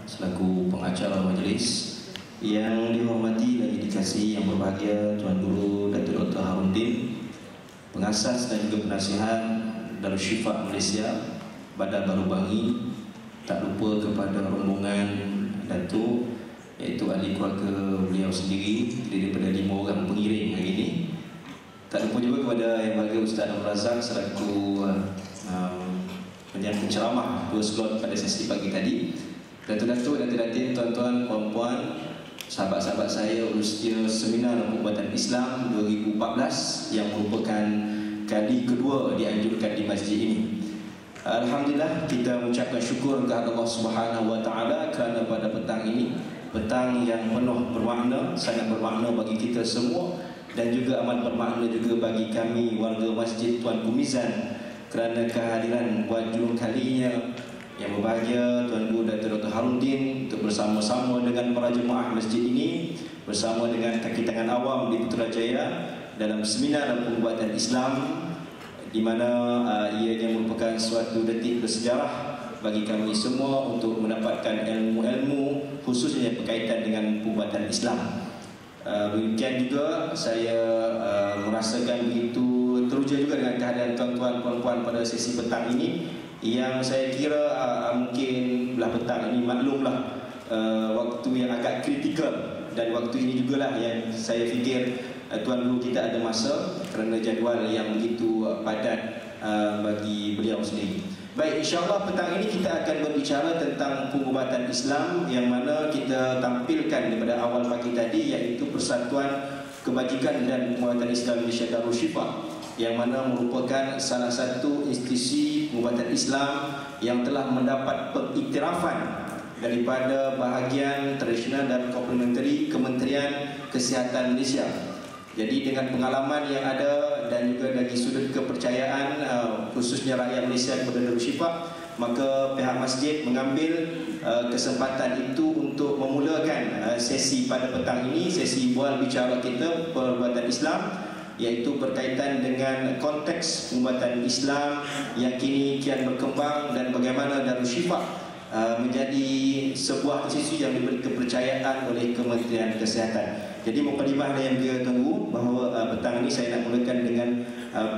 selaku pengacara majlis. Yang dihormati dan dikasihi yang berbahagia Tuan Guru Datuk Dr. Harudin, pengasas dan juga penasihat Darul Syifa Malaysia, Badar Baru Bangi. Tak lupa kepada rombongan Datuk, iaitu ahli keluarga beliau sendiri, daripada 5 orang pengiring hari ini. Tak lupa juga kepada yang berbahagia Ustaz Abdul Razak selaku penceramah 2 slot pada sesi pagi tadi. Datuk-datuk, datuk-datin, tuan-tuan, puan-puan, sahabat-sahabat saya urusia Seminar Perubatan Islam 2014 yang merupakan kali kedua dianjurkan di masjid ini. Alhamdulillah, kita mengucapkan syukur kepada Allah Subhanahu wa taala kerana pada petang ini, petang yang penuh bermakna, sangat bermakna bagi kita semua dan juga amat bermakna juga bagi kami warga Masjid Tuanku Mizan, kerana kehadiran buat julung kalinya yang berbahagia Tuan Guru Datuk Dr. Harudin untuk bersama-sama dengan para jemaah masjid ini, bersama dengan kaki tangan awam di Putrajaya dalam Seminar Perubatan Islam, di mana ianya merupakan suatu detik bersejarah bagi kami semua untuk mendapatkan ilmu-ilmu khususnya berkaitan dengan perubatan Islam. Demikian juga saya merasakan begitu teruja juga dengan kehadiran tuan-tuan puan-puan pada sesi petang ini, yang saya kira mungkin belah petang ini maklumlah waktu yang agak kritikal, dan waktu ini jugalah yang saya fikir Tuan Guru kita ada masa kerana jadual yang begitu padat bagi beliau sendiri. Baik, insyaAllah petang ini kita akan berbicara tentang pengubatan Islam, yang mana kita tampilkan daripada awal pagi tadi, iaitu Persatuan Kebajikan dan Pengubatan Islam Malaysia Darul Syifa, yang mana merupakan salah satu institusi pengubatan Islam yang telah mendapat pengiktirafan daripada bahagian tradisional dan komplementari Kementerian Kesihatan Malaysia. Jadi dengan pengalaman yang ada dan juga dari sudut kepercayaan khususnya rakyat Malaysia kepada Darul Syifa, maka pihak masjid mengambil kesempatan itu untuk memulakan sesi pada petang ini, sesi bual bicara kita perubatan Islam, iaitu berkaitan dengan konteks pengubatan Islam yang kini kian berkembang dan bagaimana Darul Syifa menjadi sebuah institusi yang diberi kepercayaan oleh Kementerian Kesihatan. Jadi mukadimah yang dia tunggu bahawa petang ini saya nak mulakan dengan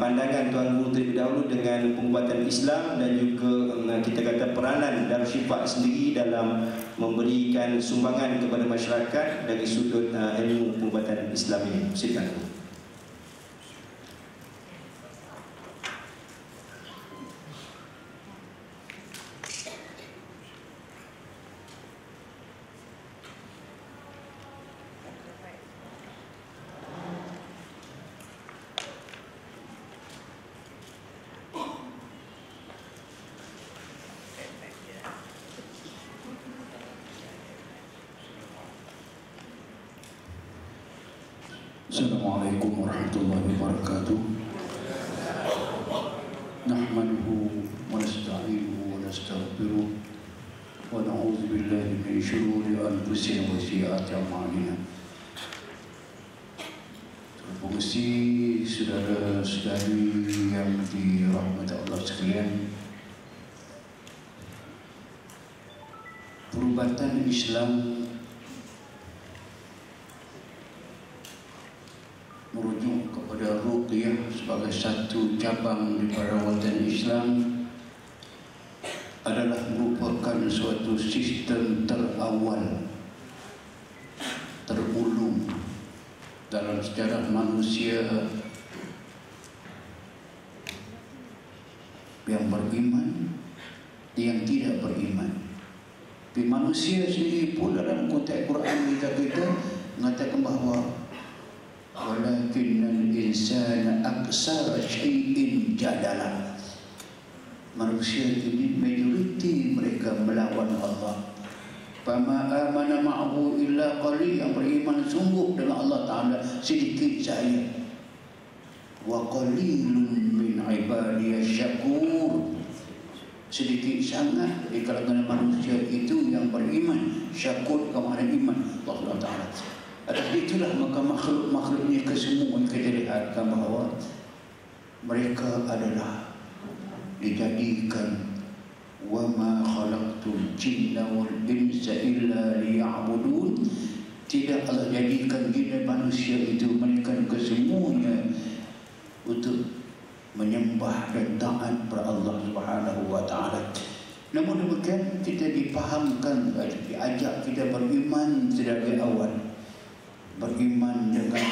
pandangan Tuan Guru terlebih dahulu dengan pengubatan Islam dan juga kita kata peranan Darul Syifa sendiri dalam memberikan sumbangan kepada masyarakat dari sudut ilmu pengubatan Islam ini. Silakan. Assalamualaikum warahmatullahi wabarakatuh. Nahmaduhu wa nasta'inuhu wa nastaghfiruh wa na'udzu billahi min syururi anfusina wa sayyiati a'malina. Terpuji saudara-saudari yang dirahmati Allah sekalian, perubatan Islam merujuk kepada ruqyah sebagai satu cabang di perawatan Islam adalah merupakan suatu sistem terawal terulung dalam sejarah manusia yang beriman, yang tidak beriman. Tapi manusia sendiri pun dalam konteks Quran kita mengatakan bahawa walakinnal insana aksara syai'in jadala. Manusia ini majoriti mereka melawan Allah. Fama amana ma'ahu illa qalil, yang beriman sungguh dengan Allah Ta'ala sedikit saja. Wa qalilun min ibadiyah syakur, sedikit sangat di kalangan manusia itu yang beriman. Syakur kepada iman Allah Ta'ala. Atas itulah maka makhluk-makhluknya kesemua kita lihatkan bahawa mereka adalah dijadikan wa ma khalaqtul jinna wal insa illa liya'budun. Tidak Allah jadikan jin dan manusia itu melainkan kesemuanya untuk menyembah dan taat kepada Allah Subhanahu wa taala. Namun demikian kita dipahamkan, diajak kita beriman sedari awal, beriman dengan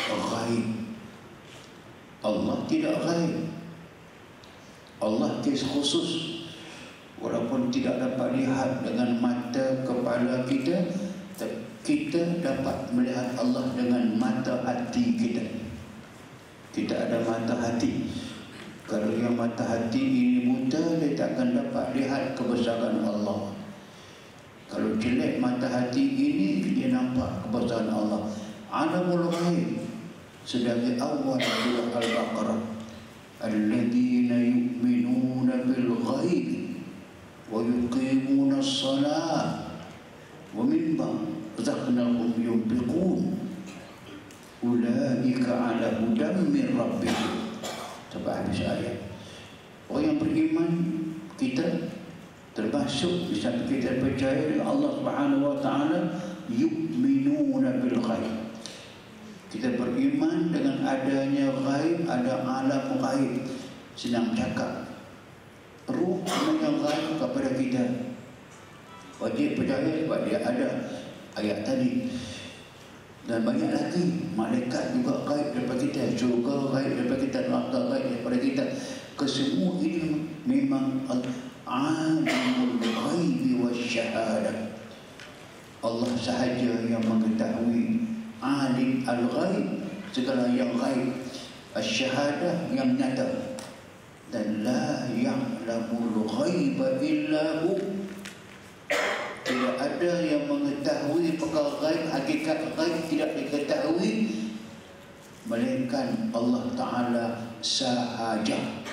ghaib. Allah tidak ghaib, Allah kes khusus. Walaupun tidak dapat lihat dengan mata kepala kita, kita dapat melihat Allah dengan mata hati kita. Kita ada mata hati. Kalau yang mata hati ini buta, dia tak akan dapat lihat kebesaran Allah. Kalau jelek mata hati ini, dia nampak kebesaran Allah. Alamul ghaib. Sedari awal surah Al-Baqarah, alladzina yu'minuna bil ghaib wa yuqimuna as-salat wa mimma razaqnahum yunfiqun ulaika ala hudan min rabbihim. Sampai habis ayat. Orang yang beriman, kita termasuk di samping kita percaya dengan Allah Subhanahu wa taala, yu'minuna bil ghaib. Kita beriman dengan adanya ghaib, ada alam ghaib. Senang cakap, ruh yang ghaib kepada kita. Wajib percaya sebab dia ada ayat tadi. Dan banyak lagi, malaikat juga gaib daripada kita, syurga gaib daripada kita, neraka gaib daripada kita. Kesemua ini memang alimul ghaibi wasyahadah. Allah sahaja yang mengetahui, alim al-ghaib, segala yang gaib, asyahadah yang nyata. Dan la ya'lamul ghaiba illa hu. Tidak ada yang mengetahui perkara gaib, hakikat gaib tidak diketahui melainkan Allah Ta'ala sahaja.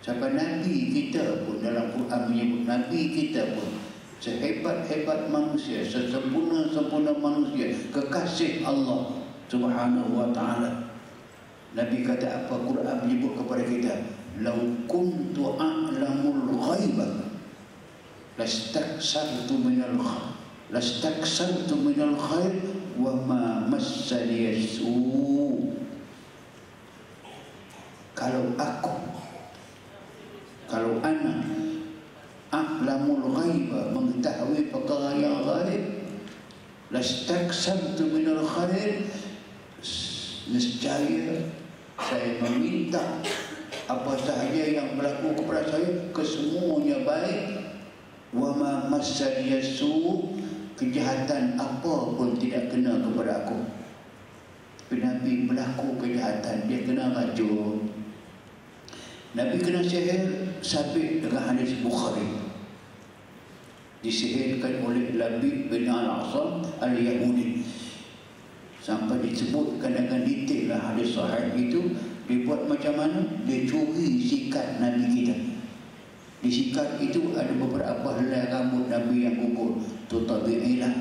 Sampai Nabi kita pun dalam Quran menyebut, Nabi kita pun sehebat-hebat manusia, sesempurna-sempurna manusia, kekasih Allah Subhanahu wa Ta'ala. Nabi kata apa? Quran menyebut kepada kita, lau kuntu a'lamul ghaiba lastaksartu minal khair wa ma massani yasu. Kalau ana a'lamul ghaiba, mengetahui perkara yang ghaib, lastaksartu minal khair, nescaya saya meminta apa sahaja yang berlaku kepada saya, kesemuanya baik. Wa ma massani yasu, kejahatan apa pun tidak kena kepada aku. Tapi Nabi berlaku kejahatan, dia kena racun. Nabi kena sihir, sabit dengan hadis Bukhari. Disihirkan oleh Labib bin Al-Asam Al-Yahudi. Sampai disebutkan dengan detail lah hadis sahih itu. Dia buat macam mana? Dia curi sikat Nabi kita. Di sikat itu ada beberapa helai rambut Nabi yang gugur. Itu tabi'ilah.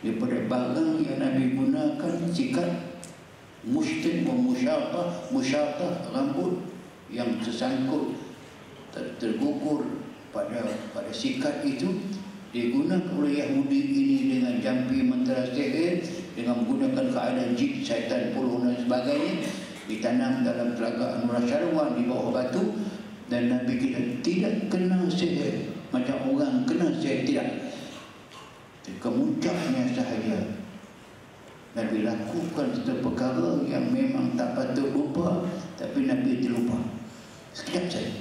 Daripada barang yang Nabi gunakan, sikat mustin wa musyatah, rambut yang tersangkut, tergugur pada sikat itu, digunakan oleh Yahudi ini dengan jampi mentera sihir, dengan menggunakan keadaan jin, syaitan, puluh dan sebagainya, ditanam dalam telaga Anwar Syarwan di bawah batu. Dan Nabi kita tidak kena sihir macam orang kena sihir, tidak. Kemuncaknya sahaja Nabi lakukan satu perkara yang memang tak patut lupa, tapi Nabi terlupa. Sekejap saja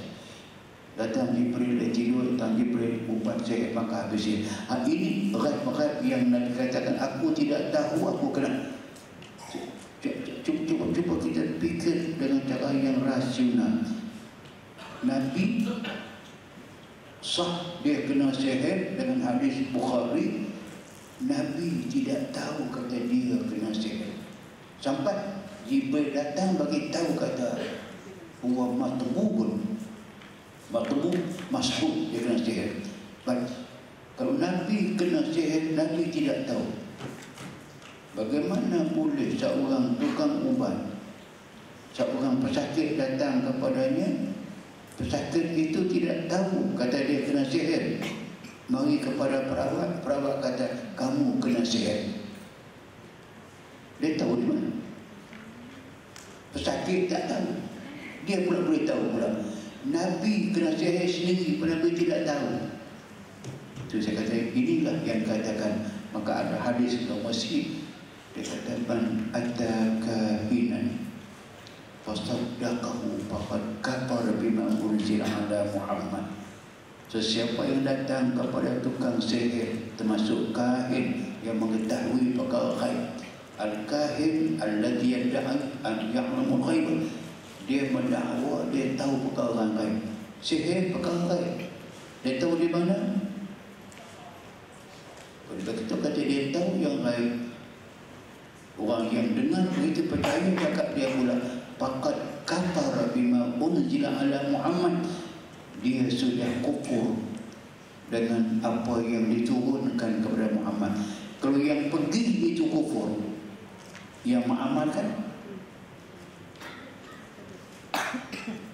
datang Jibril, dia tidur, datang Jibril, ubat sihir, maka habis sihir. Ini berat-berat yang Nabi katakan, aku tidak tahu, aku kena. Cuba kita fikir dengan cara yang rasional. Nabi sah dia kena sihir dengan hadis Bukhari. Nabi tidak tahu kata dia kena sihir. Sampai Jibril datang bagi tahu kata huwa matbubun. Matbub mashhur dia kena sihir. Baik. Kalau Nabi kena sihir, Nabi tidak tahu. Bagaimana boleh seorang tukang ubat, seorang pesakit datang kepadanya, pesakit itu tidak tahu kata dia kena mari kepada perawat. Perawat kata, kamu kena sihir. Dia tahu di mana? Pesakit tak tahu. Dia pula boleh tahu pula. Nabi kena sihir sendiri, Nabi tidak tahu. Itu saya kata, inilah yang katakan. Maka ada hadis dalam masjid, dia kata, man ataka hinan fasaddaqahu faqad kafara bima unzila ala Muhammad. Sesiapa yang datang kepada tukang sihir, termasuk kahin yang mengetahui perkara ghaib. Al-kahin alladhi yadda'i an ya'lamul ghaib. Dia mendakwa dia tahu perkara ghaib. Sihir perkara ghaib. Dia tahu di mana? Kalau kita kata dia tahu yang ghaib, orang yang dengar begitu percaya, cakap dia pula faqad kafara bima unzila ala Muhammad. Dia sudah kufur dengan apa yang diturunkan kepada Muhammad. Kalau yang pergi itu kufur, yang mengamalkan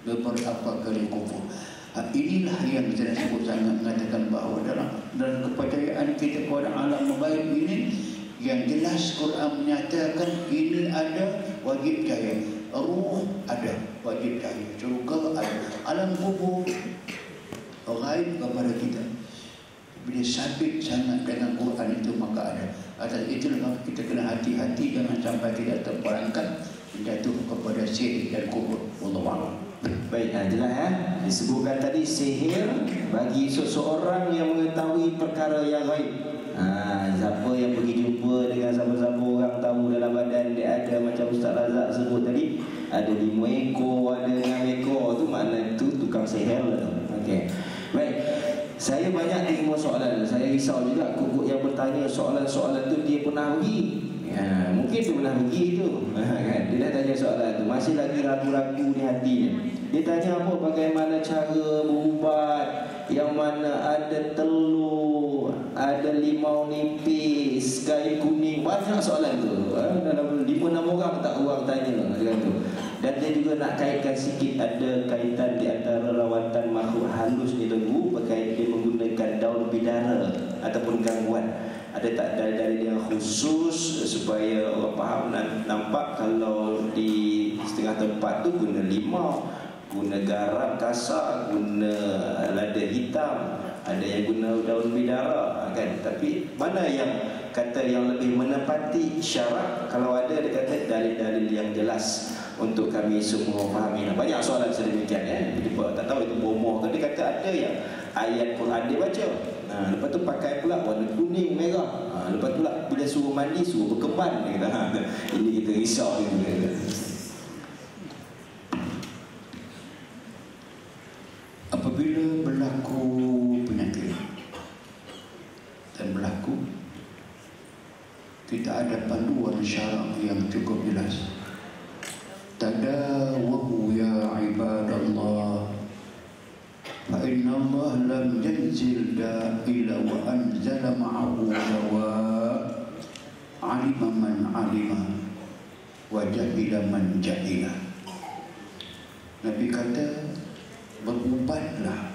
beberapa kali kufur. Inilah yang saya sebut sangat mengatakan bahawa dalam kepercayaan kita kepada alam ghaib ini, yang jelas Quran menyatakan ini ada, wajib percaya. Ruh ada, wajib percaya. Syurga ada, alam kubur ghaib kepada kita. Bila sabit sangat dengan Quran itu, maka ada. Atas itulah kita kena hati-hati, jangan sampai tidak terperangkap jatuh kepada sihir dan kubur. Wallahu a'lam. Baik, jelas ya. Disebutkan tadi sihir bagi seseorang yang mengetahui perkara yang gaib. Siapa yang pergi jumpa dengan siapa-siapa orang tahu dalam badan dia ada, macam Ustaz Razak sebut tadi, ada 5 ekor, ada 6 ekor, tu makna tu tukang sihir lah tu. Okey. Baik. Saya banyak terima soalan. Saya risau juga kukuk yang bertanya soalan-soalan tu dia pernah pergi. Mungkin dia pernah pergi tu kan? Dia dah tanya soalan tu, masih lagi ragu-ragu di hatinya. Dia tanya apa, bagaimana cara berubat, yang mana ada telur, ada limau nipis, kain kuning. Banyak soalan tu. Dalam 5-6 orang tak orang tanya dengan tu. Dan dia juga nak kaitkan sikit, ada kaitan di antara rawatan makhluk halus ni tu berkait dia menggunakan daun bidara ataupun gangguan. Ada tak dalil yang khusus supaya orang faham nampak kalau di setengah tempat tu guna limau, guna garam kasar, guna lada hitam, ada yang guna daun bidara kan. Tapi mana yang kata yang lebih menepati syarat? Kalau ada, dia kata dalil-dalil yang jelas untuk kami semua fahami. Banyak soalan sedemikian ya. Jadi tak tahu itu bomoh kan. Dia kata ada yang ayat Quran dia baca, lepas tu pakai pula warna kuning, merah, lepas tu pula bila suruh mandi suruh berkemban. Dia kata, ini kita risau ni. Apabila berlaku penyakit dan berlaku, kita ada panduan syarak yang cukup jelas. Tadawu ya ibadallah, fa inna Allah lam yanzil da'ila wa anzala ma'ahu dawa, alima man alima wa jahila man jahila. Nabi kata, berubatlah,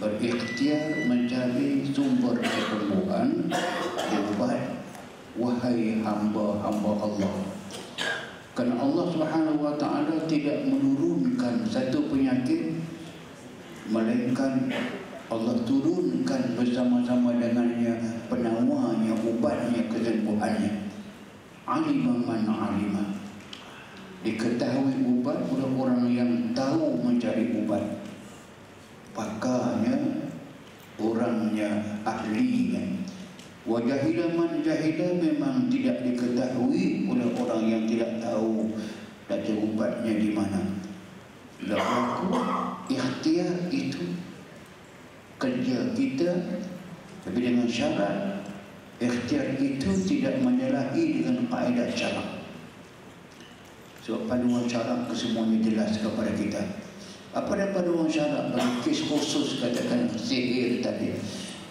berikhtiar mencari sumber kesembuhan, berubat wahai hamba-hamba Allah. Kerana Allah Subhanahu wa ta'ala tidak menurunkan satu penyakit, melainkan Allah turunkan bersama-sama dengannya penawarnya, ubatnya, kesembuhannya. Alima man alima, diketahui ubat oleh orang yang tahu mencari ubat, pakarnya, orangnya, ahlinya. Wa jahila man jahila, memang tidak diketahui oleh orang yang tidak tahu data ubatnya di mana. Lalu ikhtiar itu kerja kita, tapi dengan syarat ikhtiar itu tidak menyalahi dengan kaedah syarak. Sebab panduan syarak kesemuanya jelas kepada kita. Apa ada panduan syarak bagi kes khusus, katakan sihir tadi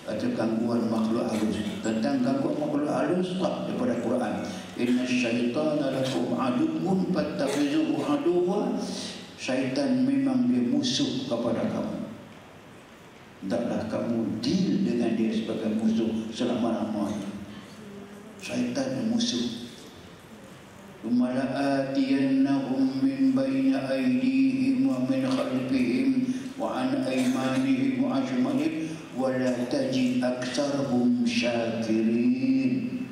atau gangguan makhluk halus? Tentang gangguan makhluk halus daripada Quran, inna syaitana lakum aduwwun fattakhizuhu aduwwa. Syaitan memang dia musuh kepada kamu, hendaklah kamu deal dengan dia sebagai musuh selama-lamanya. Syaitan musuh. Lumala'atiyannahum min bayni aydihim wa min khalfihim wa an aymanihim wa ajmalihim wa la tajid aktsarahum syakirin.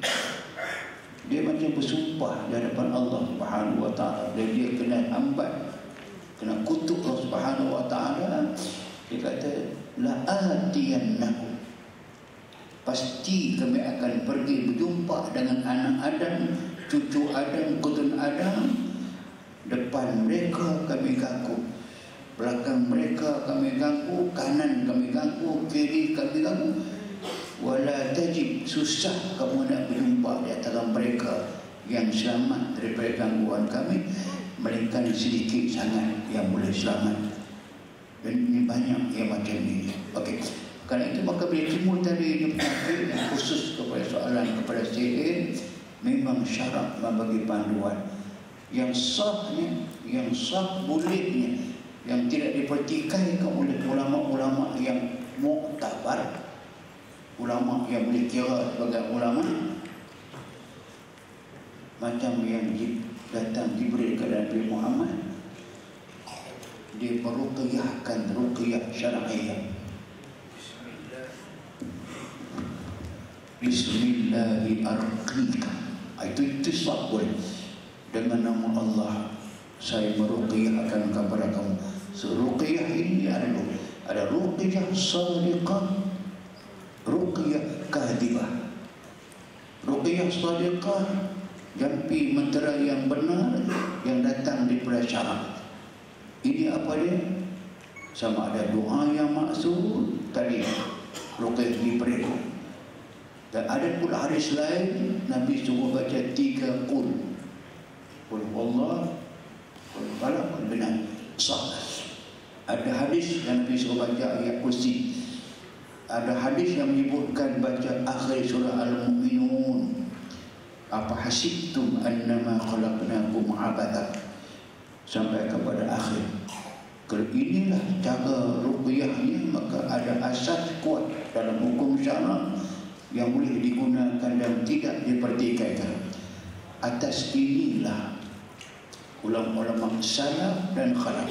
Dia macam bersumpah di hadapan Allah Subhanahu wa taala, dan dia kena hambat, kena kutuk Allah Subhanahu wa taala. Dia kata la'atiyannahum, pasti kami akan pergi berjumpa dengan anak Adam, cucu Adam, keturunan Adam. Depan mereka kami ganggu, belakang mereka kami ganggu, kanan kami ganggu, kiri kami ganggu. Wala tajib, susah kamu nak berjumpa di antara mereka yang selamat daripada gangguan kami, melainkan sedikit sangat yang boleh selamat. Dan ini banyak yang macam ini. Okey. Kerana itu maka bila timbul tadi penyakit yang khusus kepada soalan kepada sihir, memang syarat membagi panduan yang sahnya, yang sah bolehnya, yang tidak dipertikaikan oleh ulama-ulama yang muktabar, ulama yang boleh kira sebagai ulama, macam yang datang Jibril ke Nabi Muhammad. Dia meruqyahkan ruqyah syar'iyah. Bismillahirrahmanirrahim. Itu sah boleh. Dengan nama Allah saya meruqyahkan kepada kamu. Ruqyah ini ada ruqyah sadiqah, ruqyah kadhibah. Ruqyah sadiqah, jampi mentera yang benar yang datang daripada syarak. Ini apa dia? Sama ada doa yang maksud tadi, ruqyah Jibril. Dan ada pula hadis lain, Nabi suruh baca 3 qul. Qul Allah, qul falaq, qul binas. Sah. Ada hadis yang Nabi suruh baca ayat kursi. Ada hadis yang menyebutkan baca akhir surah Al-Mu'minun. Apa hasibtum annama khalaqnakum abatha, sampai kepada akhir. Kalau inilah cara ruqyahnya, maka ada asas kuat dalam hukum syarak yang boleh digunakan dan tidak dipertikaikan. Atas inilah ulama-ulama salaf dan khalaf,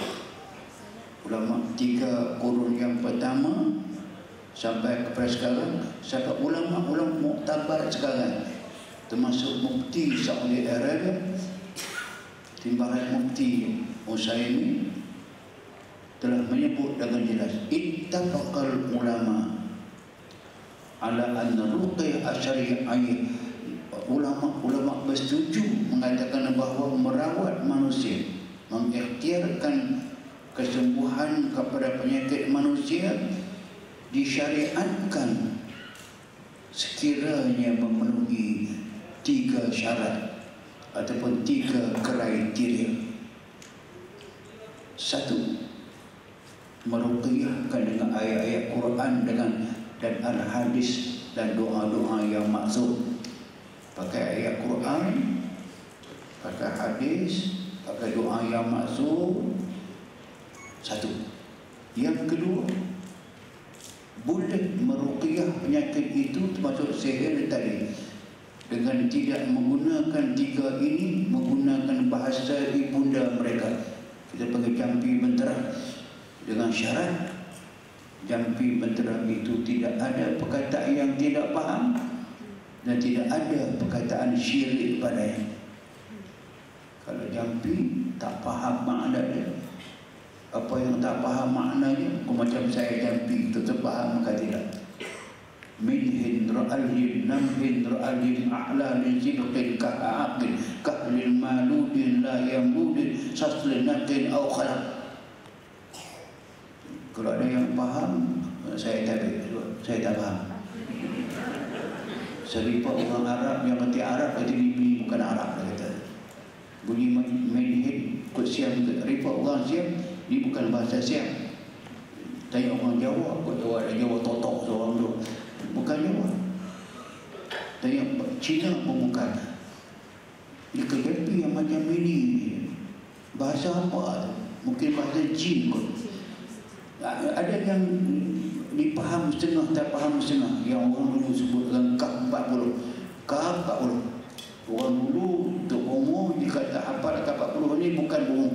ulama 3 kurun yang pertama sampai kepada sekarang, sampai ulama-ulama muktabar sekarang, termasuk Mufti Saudi Arabia, Timbalan Mufti Utsaimin, telah menyebut dengan jelas, ittafaqal ulama ala anna ruqyah asyari'iyah. Ulama bersetuju mengatakan bahawa merawat manusia, mengikhtiarkan kesembuhan kepada penyakit manusia disyariatkan sekiranya memenuhi 3 syarat ataupun 3 kriteria. 1, meruqyahkan dengan ayat-ayat Quran dan al-hadis dan doa-doa yang maksud. Pakai ayat Quran, pakai hadis, pakai doa yang maksud. 1. Yang kedua, boleh meruqyah penyakit itu termasuk sihir tadi dengan tidak menggunakan 3 ini, menggunakan bahasa ibunda mereka. Kita panggil jampi mentera, dengan syarat jampi mentera itu tidak ada perkataan yang tidak faham dan tidak ada perkataan syirik padanya. Kalau jampi tak faham maknanya, apa yang tak faham maknanya, macam saya jampi tetap faham ke tidak? Min hindra al-jin nam hindra al-jin a'la lizidqin ka'aqin kahlil maludin la yamudin saslin nakin au khalaq. Kalau ada yang faham, saya tak faham. Seripah orang Arab yang ngerti Arab, kata ini bukan Arab, kata. Bunyi main kot Siam, ripah orang Siam, ini bukan bahasa Siam. Tanya orang Jawa, kot Jawa ada Jawa totok seorang tu, bukan Jawa. Tanya Cina pun bukan. Dia kejepi yang macam ini, bahasa apa? Mungkin bahasa Jin kot. Ada yang setengah, tak faham setengah. Yang orang dulu sebut dengan K40. K40. Orang dulu untuk umur jika tak hafal K40 ni bukan umur.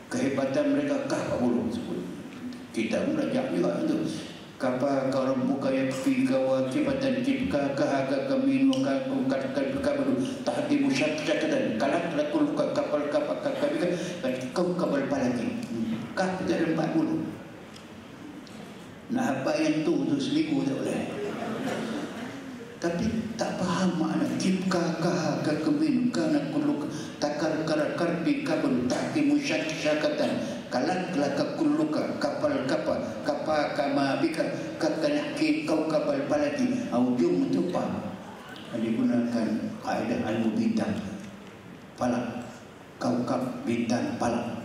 Kehebatan mereka K40 sebut. Kita pun belajar juga itu. Kapa kalau buka yang kawa kibatan kibka kahaga kaminu kabadu tahdi musyakatan kalak lakul kapal kabika kau kapal palagi kap dari 40. Nah apa yang tu 1000 tak boleh. Tapi tak faham makna kibka kahaga kaminu kana kuluk takar karbi kabadu tahdi musyakatan kalak laka kulluka kapal kama bika kakanaki kau kapal palagi ujung itu apa digunakan kaedah ilmu bintang palak kaukab bintang palak.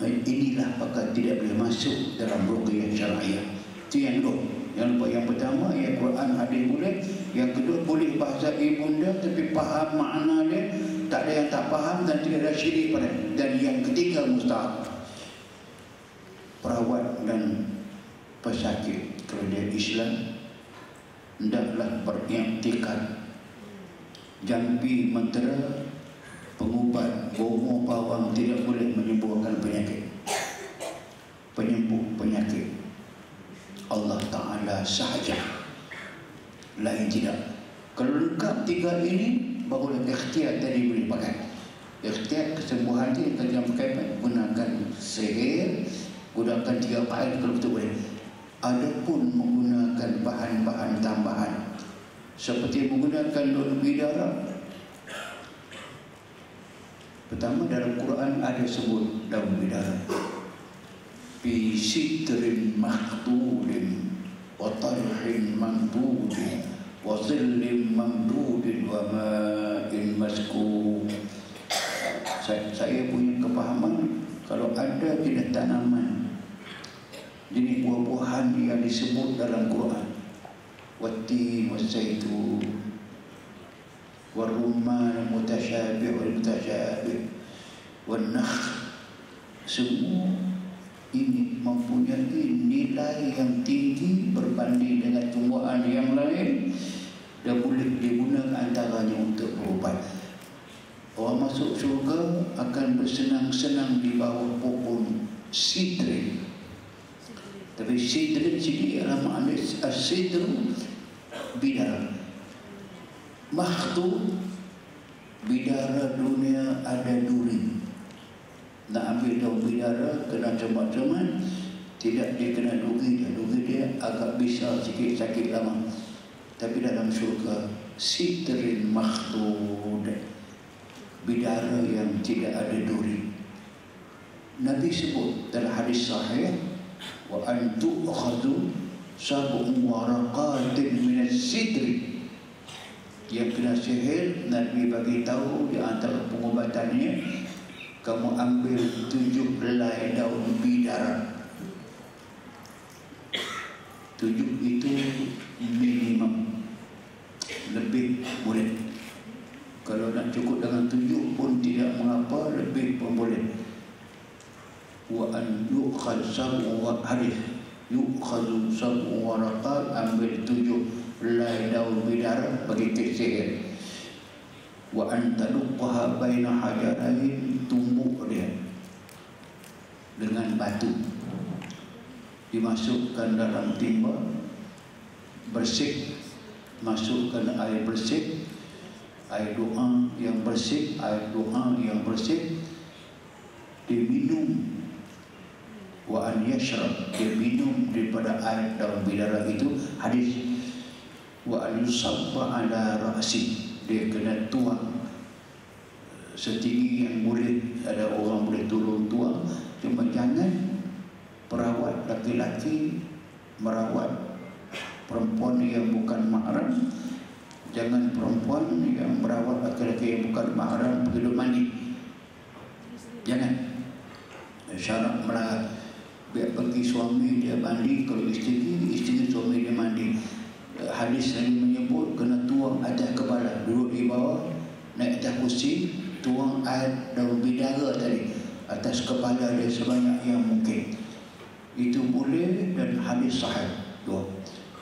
Inilah maka tidak boleh masuk dalam ruqyah syar'iyyah. Itu yang kedua. Yang pertama ya Quran hadis boleh, yang kedua boleh bahasa ibunda tapi faham makna dia, tak ada yang tak faham dan tidak ada syirik pada. Dan yang ketiga mustahab perawat dan pesakit kalau dia Islam hendaklah beriktikad jampi mentera pengubat bomo bawang tidak boleh menyembuhkan penyakit, penyembuh penyakit Allah Ta'ala sahaja, lain tidak. Kalau lengkap tiga ini barulah ikhtiar tadi boleh pakai. Ikhtiar kesembuhan dia yang pakai gunakan sihir, gunakan 3 bahan kalau betul boleh. Adapun menggunakan bahan-bahan tambahan seperti menggunakan daun bidara, pertama dalam Quran ada sebut daun bidara fi sitrin makhtulin wa tarhin mandudin wa zillim mamdudin wa ma'in maskub. Saya punya kepahaman kalau ada jenis tanaman, jenis buah-buahan yang disebut dalam Quran, wattin waszaitun warumman mutasyabih wal mutasyabih wan nakhl, semua ini mempunyai nilai yang tinggi berbanding dengan tumbuhan yang lain dan boleh digunakan antaranya untuk berubat. Orang masuk syurga akan bersenang-senang di bawah pohon sidrin. Tapi sidrin sini adalah makna sidru bidara. Makhtu bidara dunia ada duri. Nak ambil daun bidara kena cemat-cemat, tidak dia kena dugi dia. Dugi dia agak besar sikit, sakit lama. Tapi dalam syurga sidrin makhtud, bidara yang tidak ada duri. Nabi sebut dalam hadis sahih, wa antu akhadu sab'u waraqatin min as-sidri. Yang kena sihir, Nabi bagi tahu di antara pengobatannya, kamu ambil 7 helai daun bidara. 7 itu minimum, lebih boleh. Kalau nak cukup dengan 7 pun tidak mengapa, lebih pun boleh. Wa an yu'khal sab'u wa hadis yu'khal sab'u waraqat, ambil 7 helai daun bidara bagi sihir. Wa an taluqaha baina hajarain, tumbuk dia dengan batu, dimasukkan dalam timba, bersih, masukkan air bersih, air doa yang bersih, air doa yang bersih, diminum. Wa an yashrab, dia minum daripada air daun bidara itu. Hadis wa an yusabba ala ra'si, dia kena tuang setinggi yang boleh. Ada orang boleh turun tuang, cuma jangan perawat laki-laki merawat perempuan yang bukan mahram. Jangan perempuan yang merawat laki-laki yang bukan mahram pergi duduk mandi. Jangan. Syarat merawat, biar bagi suami dia mandi, kalau isteri suami dia mandi. Hadis yang menyebut kena tuang atas kepala, duduk di bawah, naik atas kursi, tuang air daun bidara tadi atas kepala dia sebanyak yang mungkin. itu boleh, dan hadis sahih. Dua.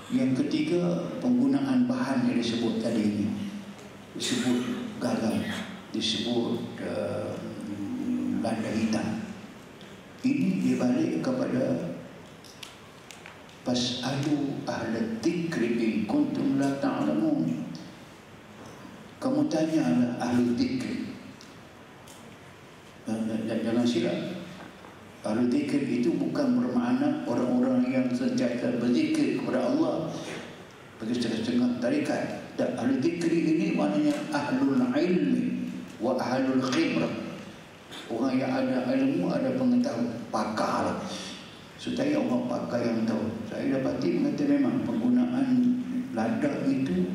Yang ketiga, penggunaan bahan yang disebut tadi ini, disebut garam, disebut lada hitam. Ini dibalik kepada fas'alu ahla dzikri in kuntum la ta'lamun. Kamu tanyalah ahli dzikir. Jangan silap. Ahli dzikir itu bukan bermakna orang-orang yang sentiasa berzikir kepada Allah bagi setengah tarikat. Dan ahli dzikir ini maknanya ahlul ilmi wa ahlul khibrah. Orang yang ada ilmu, ada pengetahuan, pakar lah. Supaya orang pakar yang tahu. Saya dapati mengata memang penggunaan lada itu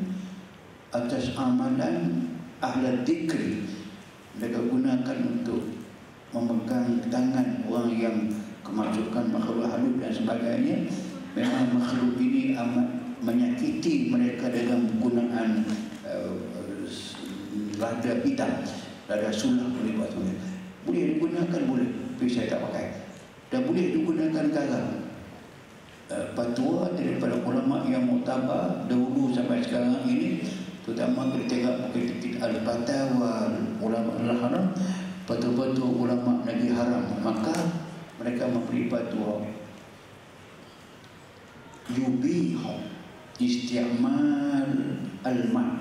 atas amalan ahli dzikir. Mereka gunakan untuk memegang tangan orang yang kemasukan makhluk halus dan sebagainya. Memang makhluk ini amat menyakiti mereka dengan penggunaan lada hitam, lada sulah boleh buat boleh. Boleh digunakan, boleh, tapi saya tak pakai. Dan boleh digunakan garam. Fatwa daripada ulama yang muktabar dahulu sampai sekarang ini, terutama kita tengok mungkin al-fatawa ulama al-haram, betul-betul ulama negeri haram, maka mereka memberi fatwa yubihu isti'mal al-ma',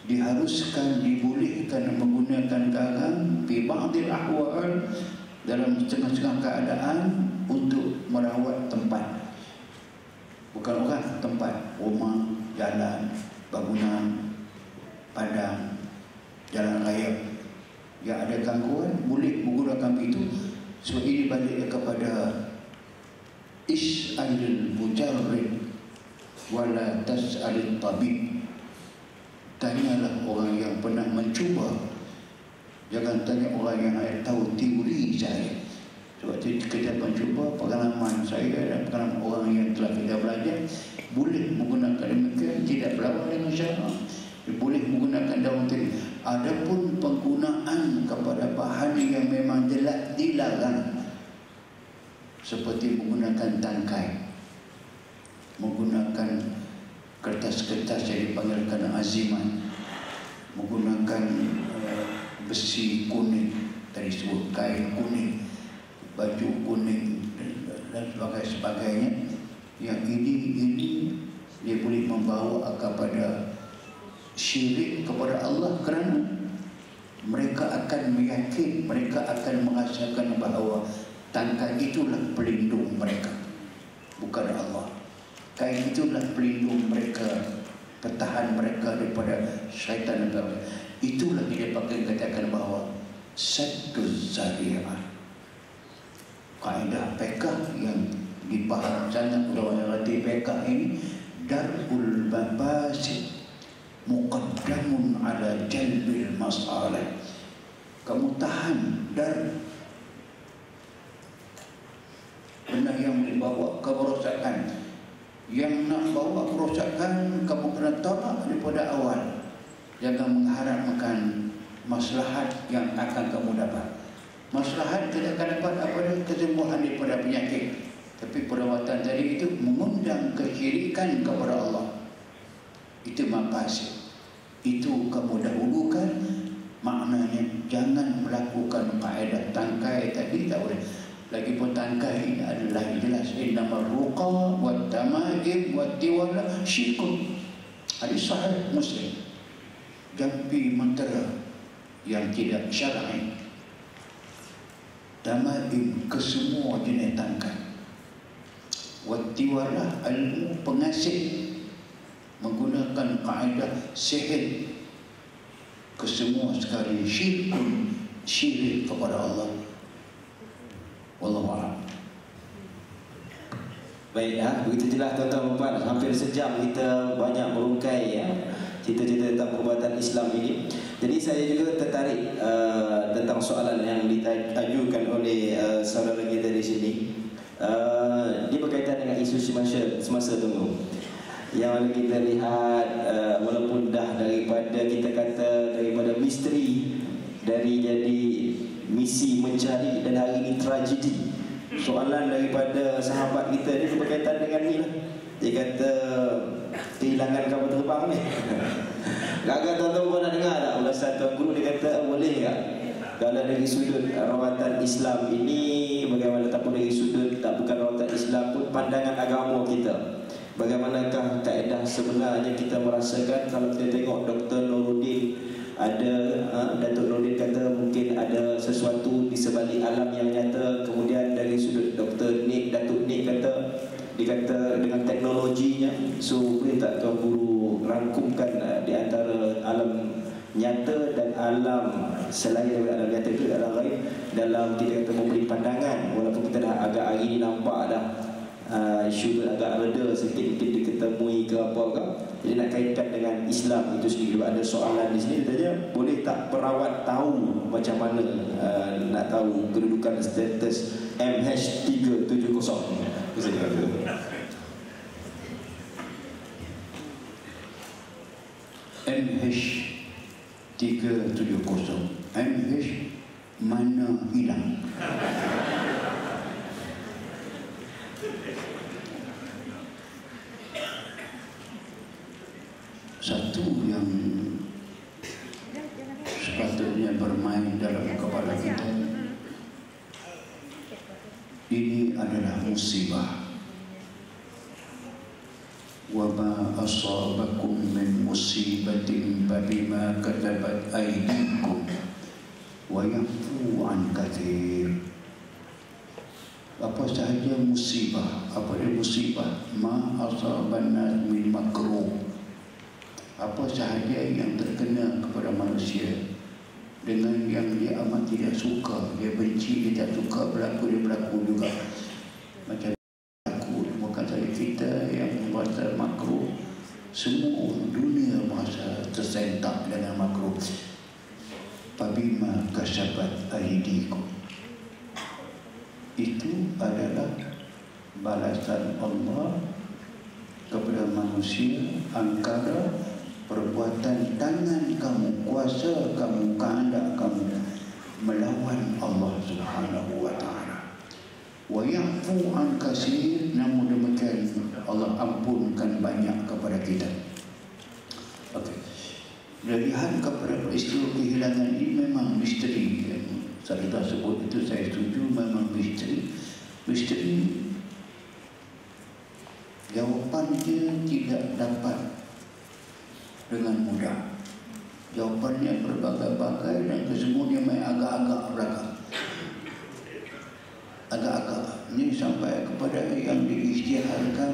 diharuskan, dibolehkan menggunakan garam fi ba'dil ahwal, dalam setengah-setengah keadaan, untuk merawat tempat. Bukan orang, tempat, rumah, jalan, bangunan, padang, jalan raya yang ada gangguan, boleh menggunakan itu. So ini balik kepada is'alil mujarrid wala tas'alil tabib. Tanyalah orang yang pernah mencuba, jangan tanya orang yang tahu teori saya. Sebab itu kita mencuba pengalaman saya dan pengalaman orang yang telah kita belajar, boleh menggunakan demikian, tidak berlawan dengan syarak, boleh menggunakan daun tadi. Adapun penggunaan kepada bahan yang memang jelas dilarang, seperti menggunakan tangkai, menggunakan kertas-kertas yang dipanggilkan azimat, menggunakan besi kuning, tadi sebut kain kuning, baju kuning dan sebagainya. Yang ini dia boleh membawa kepada syirik kepada Allah, kerana mereka akan meyakini, mereka akan merasakan bahawa tangkai itulah pelindung mereka, bukan Allah. Kain itulah pelindung mereka, pertahan mereka daripada syaitan dan sebagainya. Itulah dia pakai katakan bahawa sadduz zari'ah. Kaedah fiqh yang dipaham sangat oleh orang reti fiqh ini, darul mafasid muqaddamun ala jalbil masalah. Kamu tahan dar benda yang membawa kerosakan. Yang nak bawa kerosakan, kamu kena tolak daripada awal. Jangan mengharapkan maslahat yang akan kamu dapat. Maslahat tidak akan dapat apa kesembuhan daripada penyakit, tapi perawatan tadi itu mengundang kesyirikan kepada Allah. Itu mafasid. Itu kamu dahulukan. Maknanya jangan melakukan kaedah tangkai tadi, tak boleh. Lagipun tangkai ini adalah jelas innamar ruqa wat tamaim wat tiwala syirkun. Hadis sahih Muslim. Jampi mentera yang tidak syar'i, tamaim kesemua jenis tangkai, wat tiwala ilmu pengasih, menggunakan kaedah sihir, kesemua sekali syirkun, syirik kepada Allah. Wallahu a'lam. Baik, begitu jelas tuan-tuan dan puan. Hampir sejam kita banyak merungkai cerita-cerita tentang perubatan Islam ini. Jadi saya juga tertarik tentang soalan yang diajukan oleh saudara kita di sini. Dia berkaitan dengan isu semasa dulu. Yang mana kita lihat, walaupun dah daripada kita kata daripada misteri dari jadi misi mencari, dan hari ini tragedi soalan daripada sahabat kita ni berkaitan dengan ni lah. Dia kata kehilangan kapal terbang ni. Agak tuan-tuan pun nak dengar tak ulasan tuan guru? Dia kata boleh tak kalau dari sudut rawatan Islam ini bagaimana, ataupun dari sudut tak bukan rawatan Islam pun, pandangan agama kita, bagaimanakah kaedah sebenarnya kita merasakan kalau kita tengok Dr. Nuruddin ada Datuk Nuruddin kata mungkin ada sesuatu di sebalik alam yang nyata. Kemudian dari sudut Dr. Nick, Datuk Nick kata, dia kata dengan teknologinya. So boleh tak tuan guru rangkumkan di antara alam nyata dan alam selain daripada alam nyata itu, alam lain, dalam kita kata memberi pandangan, walaupun kita dah agak hari ni nampak dah isu agak reda sedikit mungkin diketemui ke apa ke. Jadi nak kaitkan dengan Islam itu sendiri, ada soalan di sini tanya, boleh tak perawat tahu macam mana nak tahu kedudukan status MH370? Bisa dikatakan MH370, MH mana hilang. Satu yang sepatutnya bermain dalam kepala kita, ini adalah musibah. Wa ma asabakum min musibatin fabima katabat aydikum wa yafu an katsir. Apa sahaja musibah, apa dia musibah? Ma asabanna min makruh. Apa sahaja yang terkena kepada manusia dengan yang dia amat tidak suka, dia benci, dia tak suka, berlaku, dia berlaku juga. Macam berlaku, bukan saja kita yang merasa makruh, semua dunia merasa tersentak dengan makruh. Fabima kasabat aydikum. Itu adalah balasan Allah kepada manusia antara perbuatan tangan kamu, kuasa kamu, kehendak kamu melawan Allah Subhanahu wa taala. Wa yafu an katsir, namun demikian Allah ampunkan banyak kepada kita. Okey. Lihat kepada peristiwa kehilangan ini memang misteri. Saya dah sebut itu, saya setuju, memang misteri. Misteri jawapannya tidak dapat dengan mudah. Jawapannya berbagai-bagai dan kesemuanya main agak-agak belakang. Agak-agak ini sampai kepada yang diisytiharkan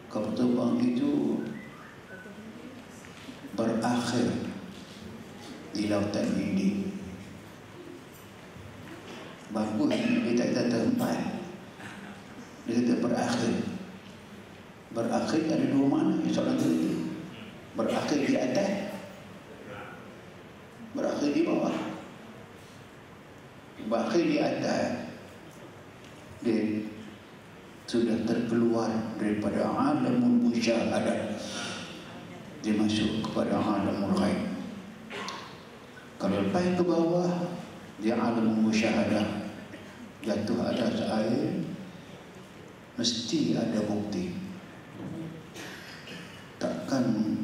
kapal terbang itu berakhir di lautan Hindi. Bagus kita terhempas. Dia kata berakhir. Berakhir ada dua makna soalan itu. Berakhir di atas, berakhir di bawah. Berakhir di atas, dia sudah terkeluar daripada alamul musyahadah, dia masuk kepada alamul ghaib. Kalau lepas ke bawah, dia alamul musyahadah, jatuh atas air, mesti ada bukti. Takkan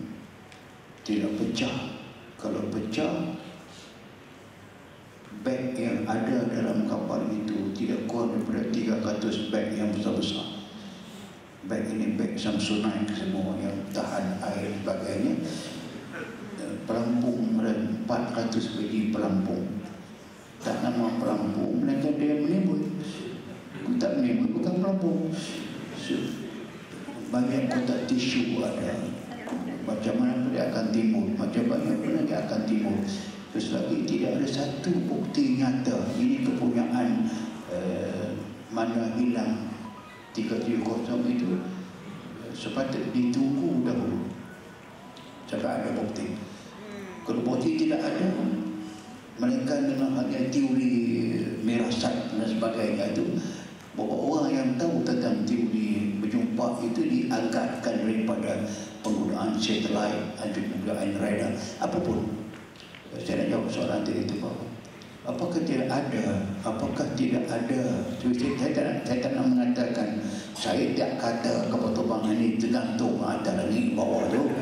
tidak pecah. Kalau pecah, beg yang ada dalam kapal itu tidak kurang daripada 300 beg yang besar-besar. Beg ini beg Samsonite semua yang tahan air sebagainya. Pelampung ada 400 biji pelampung. Tak nama pelampung, melainkan dia menimbul. Tak menimbul, bukan pelampung. Banyak kotak tisu ada. Macam mana dia akan timbul, macam banyak pun dia akan timbul. Selagi tidak ada satu bukti nyata ini kepunyaan mana hilang 370 itu, sepatutnya ditunggu dahulu sampai ada bukti. Kalau bukti tidak ada, mereka dengan hanya teori mirasat dan sebagainya itu, beberapa orang yang tahu tentang teori berjumpa itu diangkatkan daripada penggunaan satelit, penggunaan radar, apapun. Saya nak jawab soalan tadi itu bahawa Apakah tidak ada? Apakah tidak ada? Saya tak nak mengatakan. Saya tak kata kapal terbang ini tergantung antara langit bawah tu.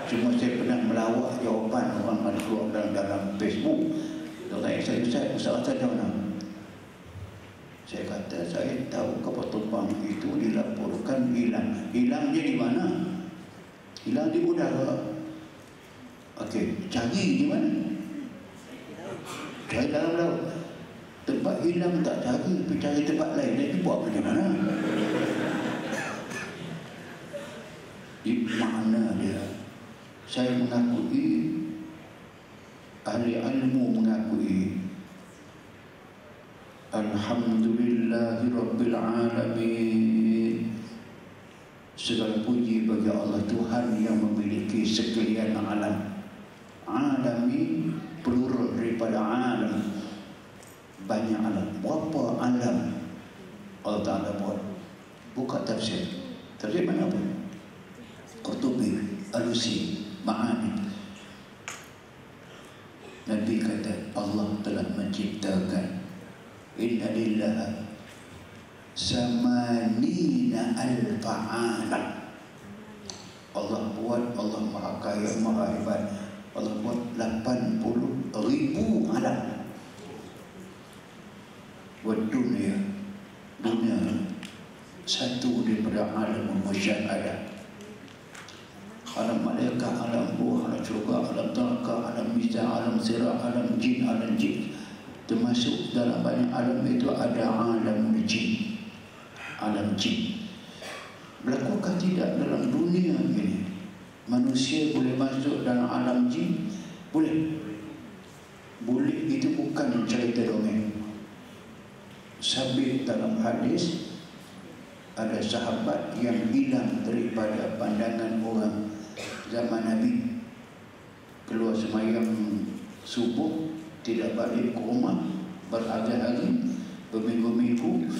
Cuma saya pernah melawak jawapan orang yang keluar dalam Facebook. Saya kata mana? Saya kata saya tahu kapal terbang itu dilaporkan hilang. Hilangnya di mana? Hilang di udara. Okey, cari di mana? Cari dalam laut. Tempat hilang tak cari, pergi cari tempat lain. Dia buat macam mana? Di mana dia? Saya mengakui, ahli ilmu mengakui, Alhamdulillahirabbil alamin. Segala puji bagi Allah Tuhan yang memiliki sekalian alam. Alami plural daripada alam. Banyak alam. Berapa alam Allah Ta'ala buat? Buka tafsir. Tafsir mana pun? Qurtubi, Alusi, Ma'ani. Nabi kata Allah telah menciptakan inna lillahi samanina alfa alam. Allah buat, Allah maha kaya, maha hebat. Allah buat 80,000 alam. Buat dunia satu daripada alam musyahadah. Alam malaikat, alam ruh, alam syurga, alam neraka, alam mizan, alam sirat, alam jin, alam jin. Termasuk dalam banyak alam itu ada alam jin. Alam jin. Berlakukah tidak dalam dunia ini manusia boleh masuk dalam alam jin? Boleh. Boleh itu bukan cerita dongeng. Sabit dalam hadis ada sahabat yang hilang daripada pandangan orang zaman Nabi. Keluar semayang subuh, tidak balik ke rumah berhari-hari, berminggu-minggu,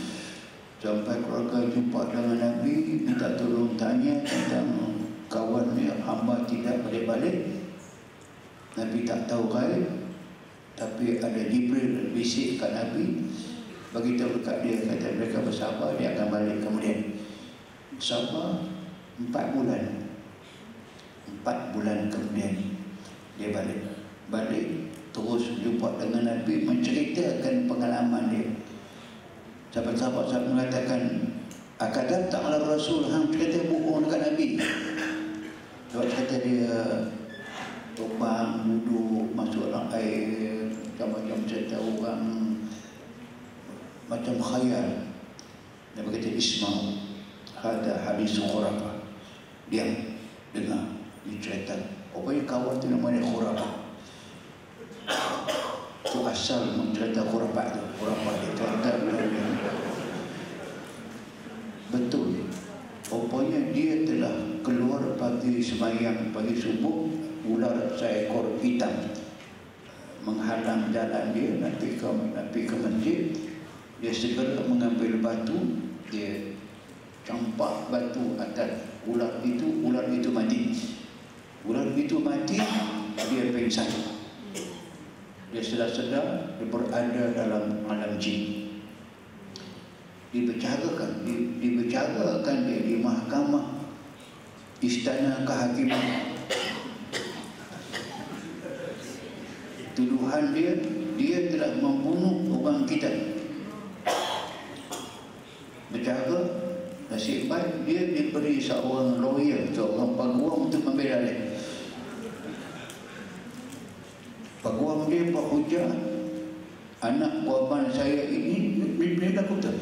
sampai keluarga jumpa dengan Nabi, minta tolong tanya tentang kawannya, hamba tidak balik-balik. Nabi tak tahu gaib, tapi ada Jibril bisik kat Nabi, bagi tahu dekat dia, kata mereka bersabar, dia akan balik kemudian. Sabar 4 bulan. 4 bulan kemudian dia balik terus jumpa dengan Nabi, menceritakan pengalaman dia. Sahabat-sahabat mengatakan, akadab ta'ala Rasul, hang cerita bohong dekat Nabi. Sebab kata dia tumpang, duduk, masuk dalam air, macam-macam cerita orang, macam khayal. Nabi kata, isma'u, ada hadis khurafah. Diam, dengar, dicerita. Rupanya kawan tu namanya khurafah. Itu asal mencerita khurafah tu. Khurafah dia cerita betul. Rupanya dia telah keluar pagi semayang, pagi subuh, ular seekor hitam menghalang jalan dia nak pergi ke masjid. Dia segera mengambil batu, dia campak batu atas ular itu mati. Ular itu mati, dia pingsan. Dia sedar-sedar dia berada dalam alam jin. Dibicarakan dia di mahkamah istana kehakiman. Tuduhan dia telah membunuh orang kita. Bercara nasib baik dia diberi seorang lawyer, seorang peguam untuk membela dia. Peguam dia berhujah, anak korban saya ini aku tahu.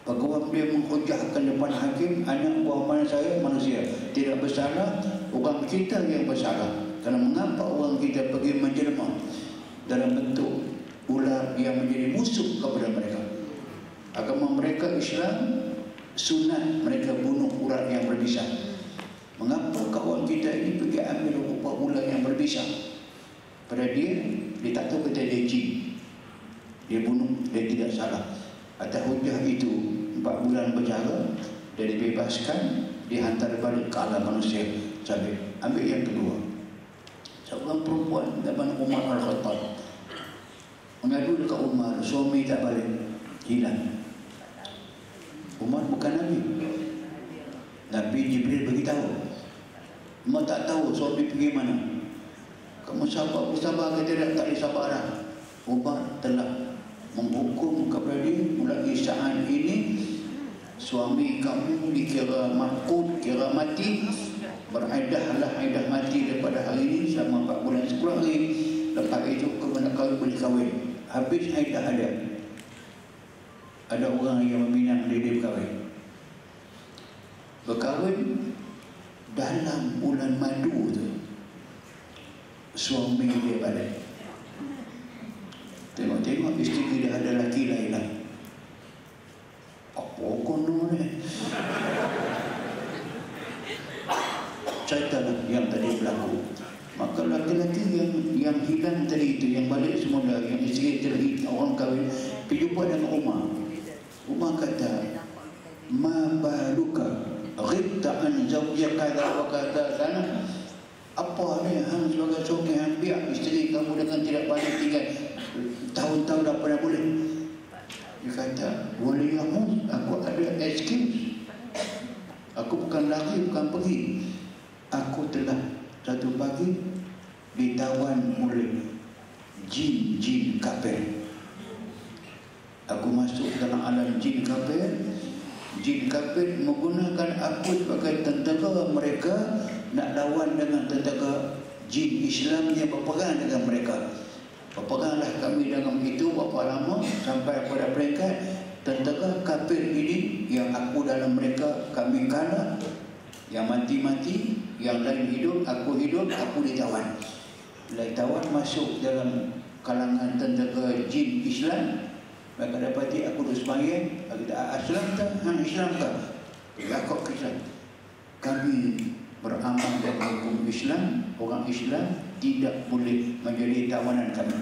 Peguam dia menghujahkan depan hakim, anak korban saya manusia tidak bersalah, orang kita yang bersalah. Kerana mengapa orang kita pergi menjelma dalam bentuk ular yang menjadi musuh kepada mereka. Agama mereka Islam, sunat mereka bunuh ular yang berbisa. Mengapa kawan kita ini pergi ambil rupa ular yang berbisa? Pada dia tak tahu kata dia jin. Dia bunuh, dia tidak salah. Atas hujah itu 4 bulan berjara, dia dibebaskan, dihantar balik ke alam manusia. Sampai ambil yang kedua. seorang perempuan zaman Umar Al-Khattab mengadu dekat Umar, suami tak balik, hilang. Umar bukan Nabi. Nabi Jibril beritahu. Umar tak tahu suami pergi mana. Kamu sabar, bersabar ke tidak? Tak disabar dah. Umar telah menghukum kepada dia, mulai saat ini suami kamu dikira makut, kira mati. Beridahlah idah mati daripada hari ini selama 4 bulan 10 hari. Lepas itu kemana kau boleh kahwin. Habis idah ada. Ada orang yang meminang dia berkahwin. Berkahwin dalam bulan madu tu, suami dia balik. Tengok-tengok isteri dia ada lelaki lain lah. Apa kono ni? Ceritalah yang tadi berlaku. Maka lelaki-lelaki yang hilang tadi itu, yang balik semula, yang isteri tadi orang kahwin, pergi jumpa dengan Umar. Umar kata, ma baluka ghibta an zawja kadha wa kadha sana. Apa ni hang sebagai suami hang biar isteri kamu dengan tidak balik tinggal tahun-tahun dah pernah boleh. Dia kata, boleh kamu, aku ada excuse. Aku bukan lari, bukan pergi. Aku telah satu pagi ditawan oleh jin-jin kafir. Aku masuk dalam alam jin kafir. Jin kafir menggunakan aku sebagai tentera mereka nak lawan dengan tentera jin Islam yang berperang dengan mereka. Berperanglah kami dengan itu berapa lama sampai pada peringkat tentera kafir ini yang aku dalam mereka kami kalah. Yang mati-mati, yang lain hidup, aku ditawan. Ditawan masuk dalam kalangan tentera jin Islam. Mereka dapati aku dah sembahyang, aku tak Islam tak, hang Islam tak. Aku ke Islam. Kami beramal dengan hukum Islam, orang Islam tidak boleh menjadi tawanan kami.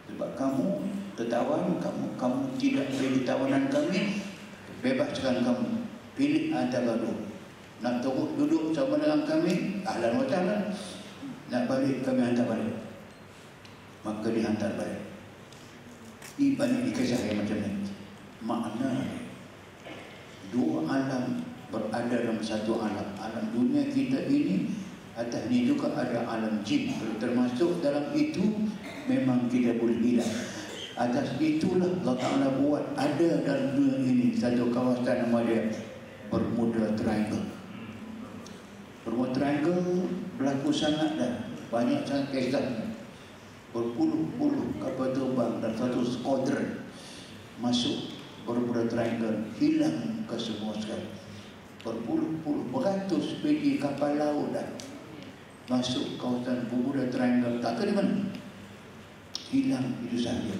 Sebab kamu tertawan, kamu tidak boleh ditawanan kami, bebaskan kamu. Pilih antara dua. Nak turut duduk sama dengan kami, ahlan wa ta'ala. Nak balik, kami hantar balik. Maka dihantar balik. Ini banyak dikisah yang macam ni. Makna dua alam berada dalam satu alam. Alam dunia kita ini, atas ini juga ada alam jin. Termasuk dalam itu memang kita boleh hilang. Atas itulah Allah Ta'ala buat ada dalam dunia ini satu kawasan nama dia Bermuda Triangle. Bermuda Triangle berlaku sangat dah. Banyak sangat kisah. Berpuluh-puluh kapal terbang dan satu skuadron masuk Bermuda Triangle, hilang ke semua sekali. Berpuluh-puluh, beratus biji kapal laut dah masuk kawasan Bermuda Triangle. Tak tahu di mana. Hilang itu sahaja.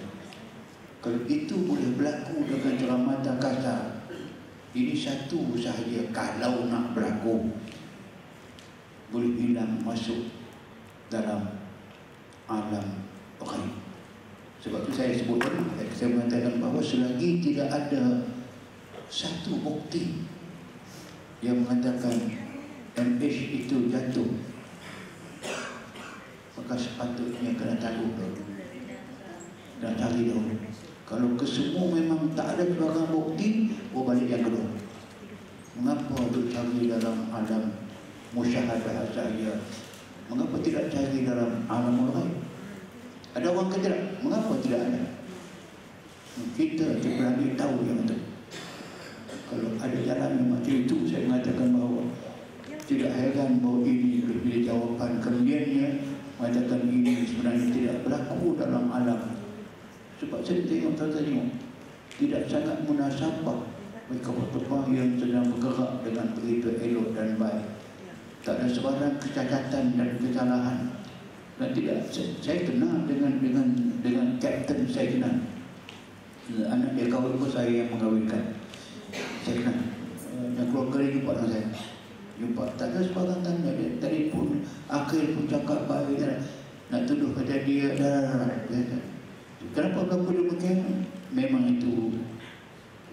Kalau itu boleh berlaku dengan ceramata kasar, ini satu sahaja kalau nak berlaku boleh hilang masuk dalam alam ghaib. Sebab itu saya sebutkan, saya mengatakan bahawa selagi tidak ada satu bukti yang mengatakan MH itu jatuh, maka sepatutnya kena tahu dulu dan cari dulu. Kalau kesemua memang tak ada sebarang bukti, balik yang kedua. Mengapa duk cari dalam alam musyahadah sahaja? Mengapa tidak cari dalam alam ghaib? Ada orang ke tidak? Mengapa tidak ada? Kita berani tahu yang itu. Kalau ada jalan yang macam itu, saya mengatakan bahawa tidak heran bahawa ini lebih jawapan kemudiannya mengatakan ini sebenarnya tidak berlaku dalam alam. Sebab saya tengok tidak sangat munasabah bagi kapal yang sedang bergerak dengan begitu elok dan baik. Tak ada sebarang kecacatan dan kesalahan. Dan tidak, saya kenal dengan kapten, saya kenal. Anak dia kahwin pun saya yang mengahwinkan. Saya kenal. Dan keluarga dia jumpa dengan saya. Jumpa, tak ada sebarang tanda. Dia telefon, akhir pun cakap baik. Nak tuduh kata dia, kenapa berlaku demikian? Memang itu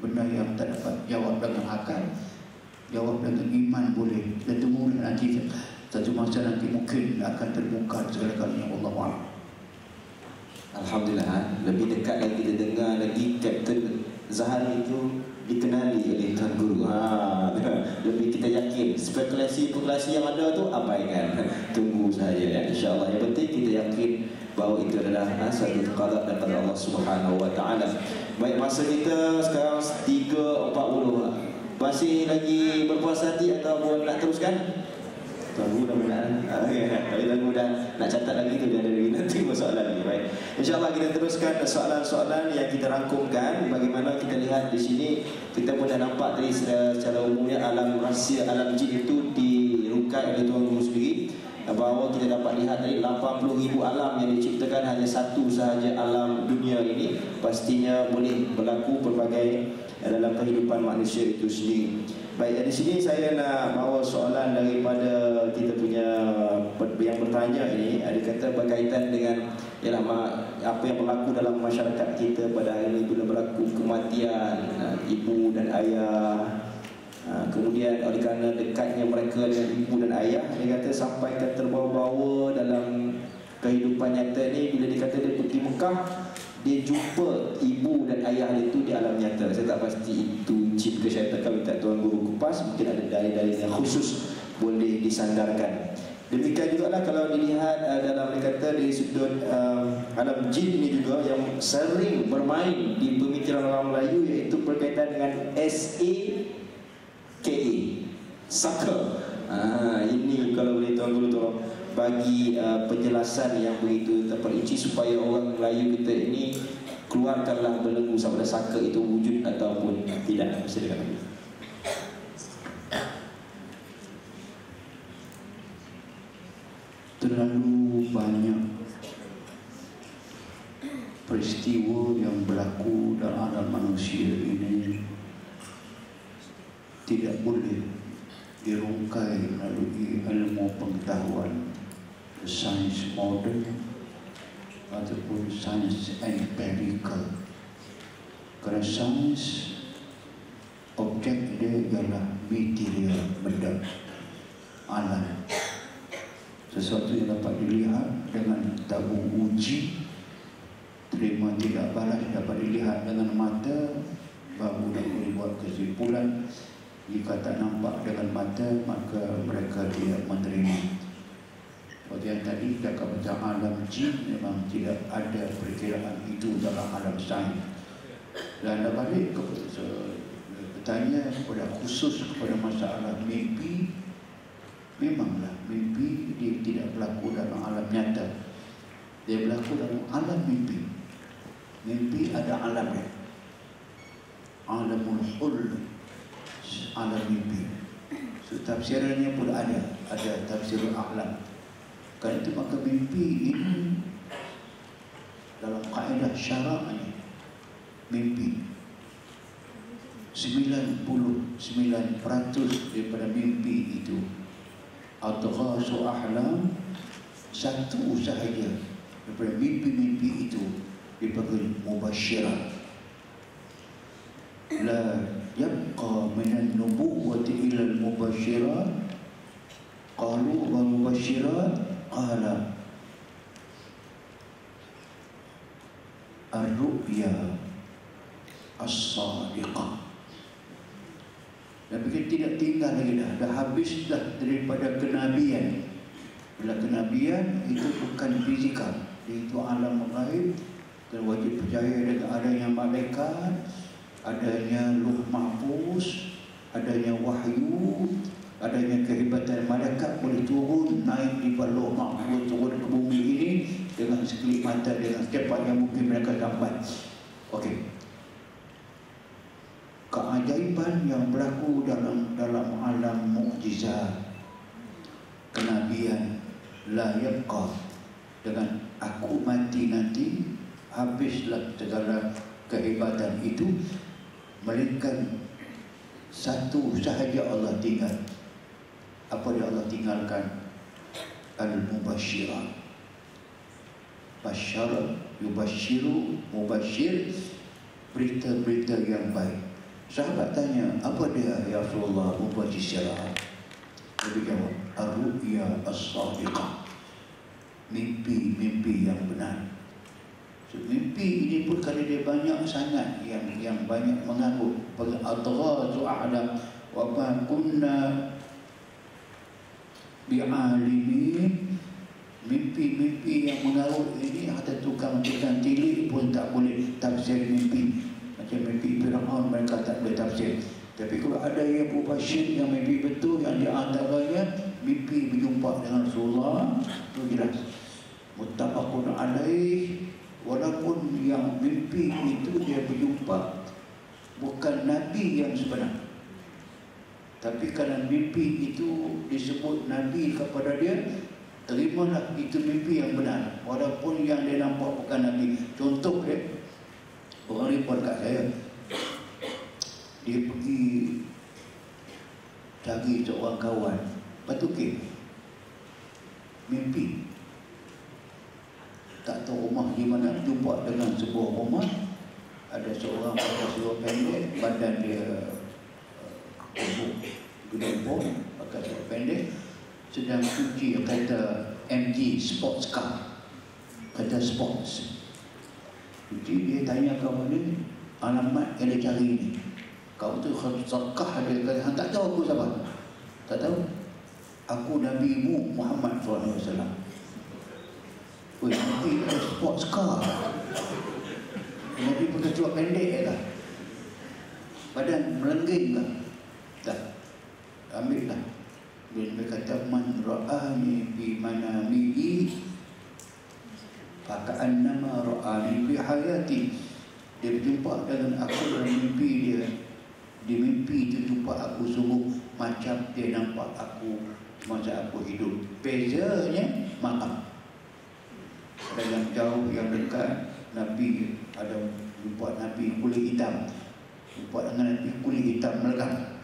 benda yang tak dapat jawab dengan akal. Jawab dengan iman boleh. Dan temu nanti Satu masa nanti mungkin akan terbuka segala-galanya. Allah. Alhamdulillah, lebih dekat lagi kita dengar lagi Kapten Zahari itu dikenali oleh Tuan Guru. Lebih kita yakin spekulasi-spekulasi yang ada tu abaikan. Tunggu saja ya, insya-Allah. Yang penting kita yakin bahawa itu adalah satu qada daripada Allah Subhanahu wa taala. Baik, masa kita sekarang 3.40. Masih lagi berpuas hati ataupun nak teruskan? Tuan Guru dah benar. Tapi Tuan Guru dah nak catat lagi tu, dia ada nanti soalan ni. Baik, insya-Allah kita teruskan soalan-soalan yang kita rangkumkan. Bagaimana kita lihat di sini, kita pun dah nampak tadi secara umumnya alam rahsia, alam jin itu dirukai oleh Tuan Guru sendiri. Bahawa kita dapat lihat dari 80,000 alam yang diciptakan, hanya satu sahaja alam dunia ini pastinya boleh berlaku pelbagai dalam kehidupan manusia itu sendiri. Baik, di sini saya nak bawa soalan daripada kita punya yang bertanya ini. Dia kata berkaitan dengan ialah apa yang berlaku dalam masyarakat kita pada hari ini bila berlaku kematian ibu dan ayah. Kemudian oleh kerana dekatnya mereka dengan ibu dan ayah, dia kata sampai terbawa-bawa dalam kehidupan nyata ni. Bila dia kata dia pergi Mekah, dia jumpa ibu dan ayah dia itu di alam nyata. Saya tak pasti itu jin ke syaitan. Kalau tak Tuan Guru kupas, mungkin ada dalil-dalil yang khusus boleh disandarkan. Demikian juga lah kalau dilihat dalam, dia kata dari sudut alam jin ini juga yang sering bermain di pemikiran orang Melayu, iaitu berkaitan dengan SAKA, Saka. Ini kalau boleh Tuan Guru tolong bagi penjelasan yang begitu terperinci supaya orang Melayu kita ini keluarkanlah belenggu sama ada saka itu wujud ataupun tidak. Silakan. Terlalu banyak peristiwa yang berlaku dalam alam manusia ini tidak boleh dirungkai melalui ilmu pengetahuan sains moden ataupun sains empirikal. Kerana sains, objek dia ialah material, benda, alam, sesuatu yang dapat dilihat dengan tabung uji, terima tidak balas, dapat dilihat dengan mata, baru dah boleh buat kesimpulan. Jika tak nampak dengan mata, maka mereka tidak menerima. Seperti yang tadi cakap tentang alam jin, memang tidak ada perkiraan itu dalam alam sains. Dan balik kepada bertanya kepada khusus kepada masalah mimpi, memanglah mimpi dia tidak berlaku dalam alam nyata. Dia berlaku dalam alam mimpi. Mimpi ada alamnya. Alamul hulm, alam mimpi. So, tafsirannya pun ada tafsirul alam. Kerana itu maka mimpi ini dalam kaedah syara'nya, mimpi 99% daripada mimpi itu adghasu ahlam, satu sahaja daripada mimpi-mimpi itu dipanggil mubasyirah. La yabqa minan nubuwwati ila al-mubasyirat. Qalu wa mubasyirat, qala ar-ru'ya as-sadiqah. Dan begitu tidak tinggal lagi dah habis dah daripada kenabian. Bila kenabian itu bukan fizikal, itu alam gaib. Dan wajib percaya dengan adanya malaikat, adanya luh mahfuz, adanya wahyu, adanya kehebatan malaikat boleh turun naik di luh mahfuz, turun ke bumi ini dengan sekelip mata, dengan secepat yang mungkin mereka dapat. Okey. Keajaiban yang berlaku dalam alam mukjizat, kenabian, la yabqa, dengan aku mati nanti habislah segala kehebatan itu, melainkan satu sahaja Allah tinggal. Apa yang Allah tinggalkan? Al-Mubashirah. Basyara, yubashiru, mubashir, berita-berita yang baik. Sahabat tanya, apa dia ya Rasulullah mubashirah? Nabi jawab, ar-ru'ya as-sadiqah, mimpi-mimpi yang benar. So, mimpi ini pun kalau dia banyak sangat yang banyak mengaku pada adghasu ahlam wa ma kunna bi'alimin. Mimpi-mimpi yang mengarut ini ada tukang tilik pun tak boleh tafsir mimpi. Macam mimpi Fir'aun mereka tak boleh tafsir. Tapi kalau ada yang mubashir yang mimpi betul, yang di antaranya mimpi berjumpa dengan Rasulullah, itu jelas muttafaqun alaih. Walaupun yang mimpi itu dia berjumpa bukan Nabi yang sebenar, tapi kerana mimpi itu disebut Nabi kepada dia, terimalah itu mimpi yang benar walaupun yang dia nampak bukan Nabi. Contoh dia, orang report kat saya, dia pergi cari seorang kawan Batu Kim, mimpi tak tahu rumah di mana, jumpa dengan sebuah rumah, ada seorang pakai seluar pendek, badan dia gedempong, pakai seluar pendek, sedang cuci kata MG sports car, kata sports. Cuci, dia tanya kawan dia, alamat yang dia cari ni, kau tu sakah, dia kata, tak tahu aku siapa, tak tahu, aku Nabi-Mu Muhammad SAW. Weh, Nabi ada sports car, Nabi pakai seluar pendek lah, badan melengging lah, tak, ambil lah. Dia kata, man ra'ani bi manamihi faka'annama ra'ani bi hayati. Dia berjumpa dengan aku dalam mimpi dia. Di mimpi itu jumpa aku sungguh macam dia nampak aku masa aku hidup. Bezanya makam. Ada yang jauh, yang dekat, Nabi ada jumpa Nabi kulit hitam, jumpa dengan Nabi kulit hitam melekat.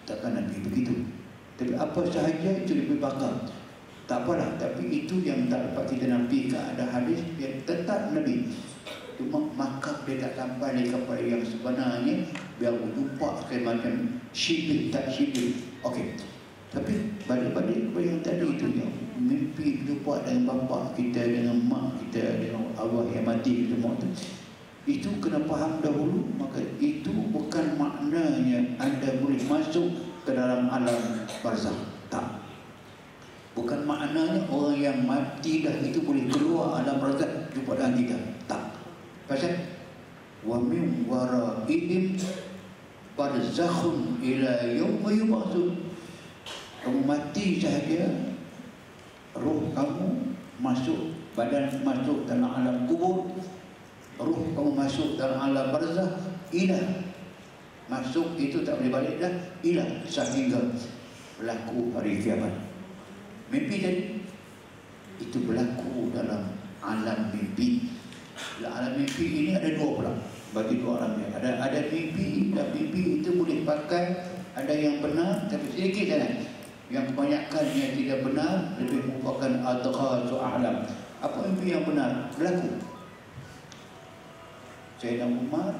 Takkan Nabi begitu. Tapi apa sahaja itu lebih bakal, tak apalah. Tapi itu yang tak dapat kita nafikan. Ada hadis yang tetap Nabi, cuma makam dia tak sampai kepada yang sebenarnya, biar jumpa macam syibih tak syibih. Okey. Tapi balik-balik kepada yang tadi itu, yang mimpi jumpa dengan bapa kita, dengan mak kita, dengan arwah yang mati semua itu kena faham dahulu. Maka itu bukan maknanya anda boleh masuk ke dalam alam barzakh. Tak. Bukan maknanya orang yang mati dah itu boleh keluar alam barzakh jumpa dengan kita. Tak. Pasal wa min waraihim barzakhun ila yaumi yub'atsun. Kamu mati sahaja, roh kamu masuk, badan masuk dalam alam kubur, roh kamu masuk dalam alam barzakh, ilah. Masuk itu tak boleh balik dah, ilah sehingga berlaku hari kiamat. Mimpi tadi itu berlaku dalam alam mimpi. Dalam alam mimpi ini ada dua pula, bagi dua alam dia. Ada mimpi, dan mimpi itu boleh pakai, ada yang benar tapi sedikit saja. Yang kebanyakan yang tidak benar lebih merupakan adghasu ahlam. Apa mimpi yang benar berlaku? Sayyidina Umar,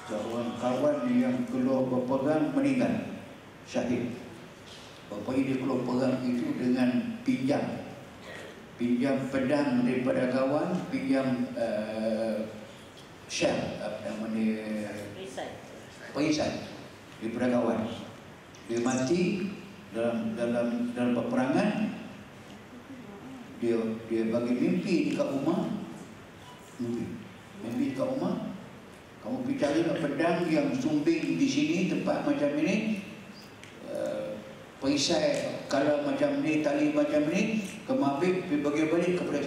seorang kawan yang keluar berperang meninggal, syahid. Bapaknya dia keluar perang itu dengan pinjam pedang daripada kawan, pinjam shell, apa namanya, perisai daripada kawan. Dia mati dalam peperangan. Dia bagi mimpi dekat rumah, mimpi dekat rumah, kamu pergi carilah pedang yang sumbing di sini, tempat macam ini, perisai kalau macam ni, tali macam ni, kamu ambil, pergi bagi balik kepada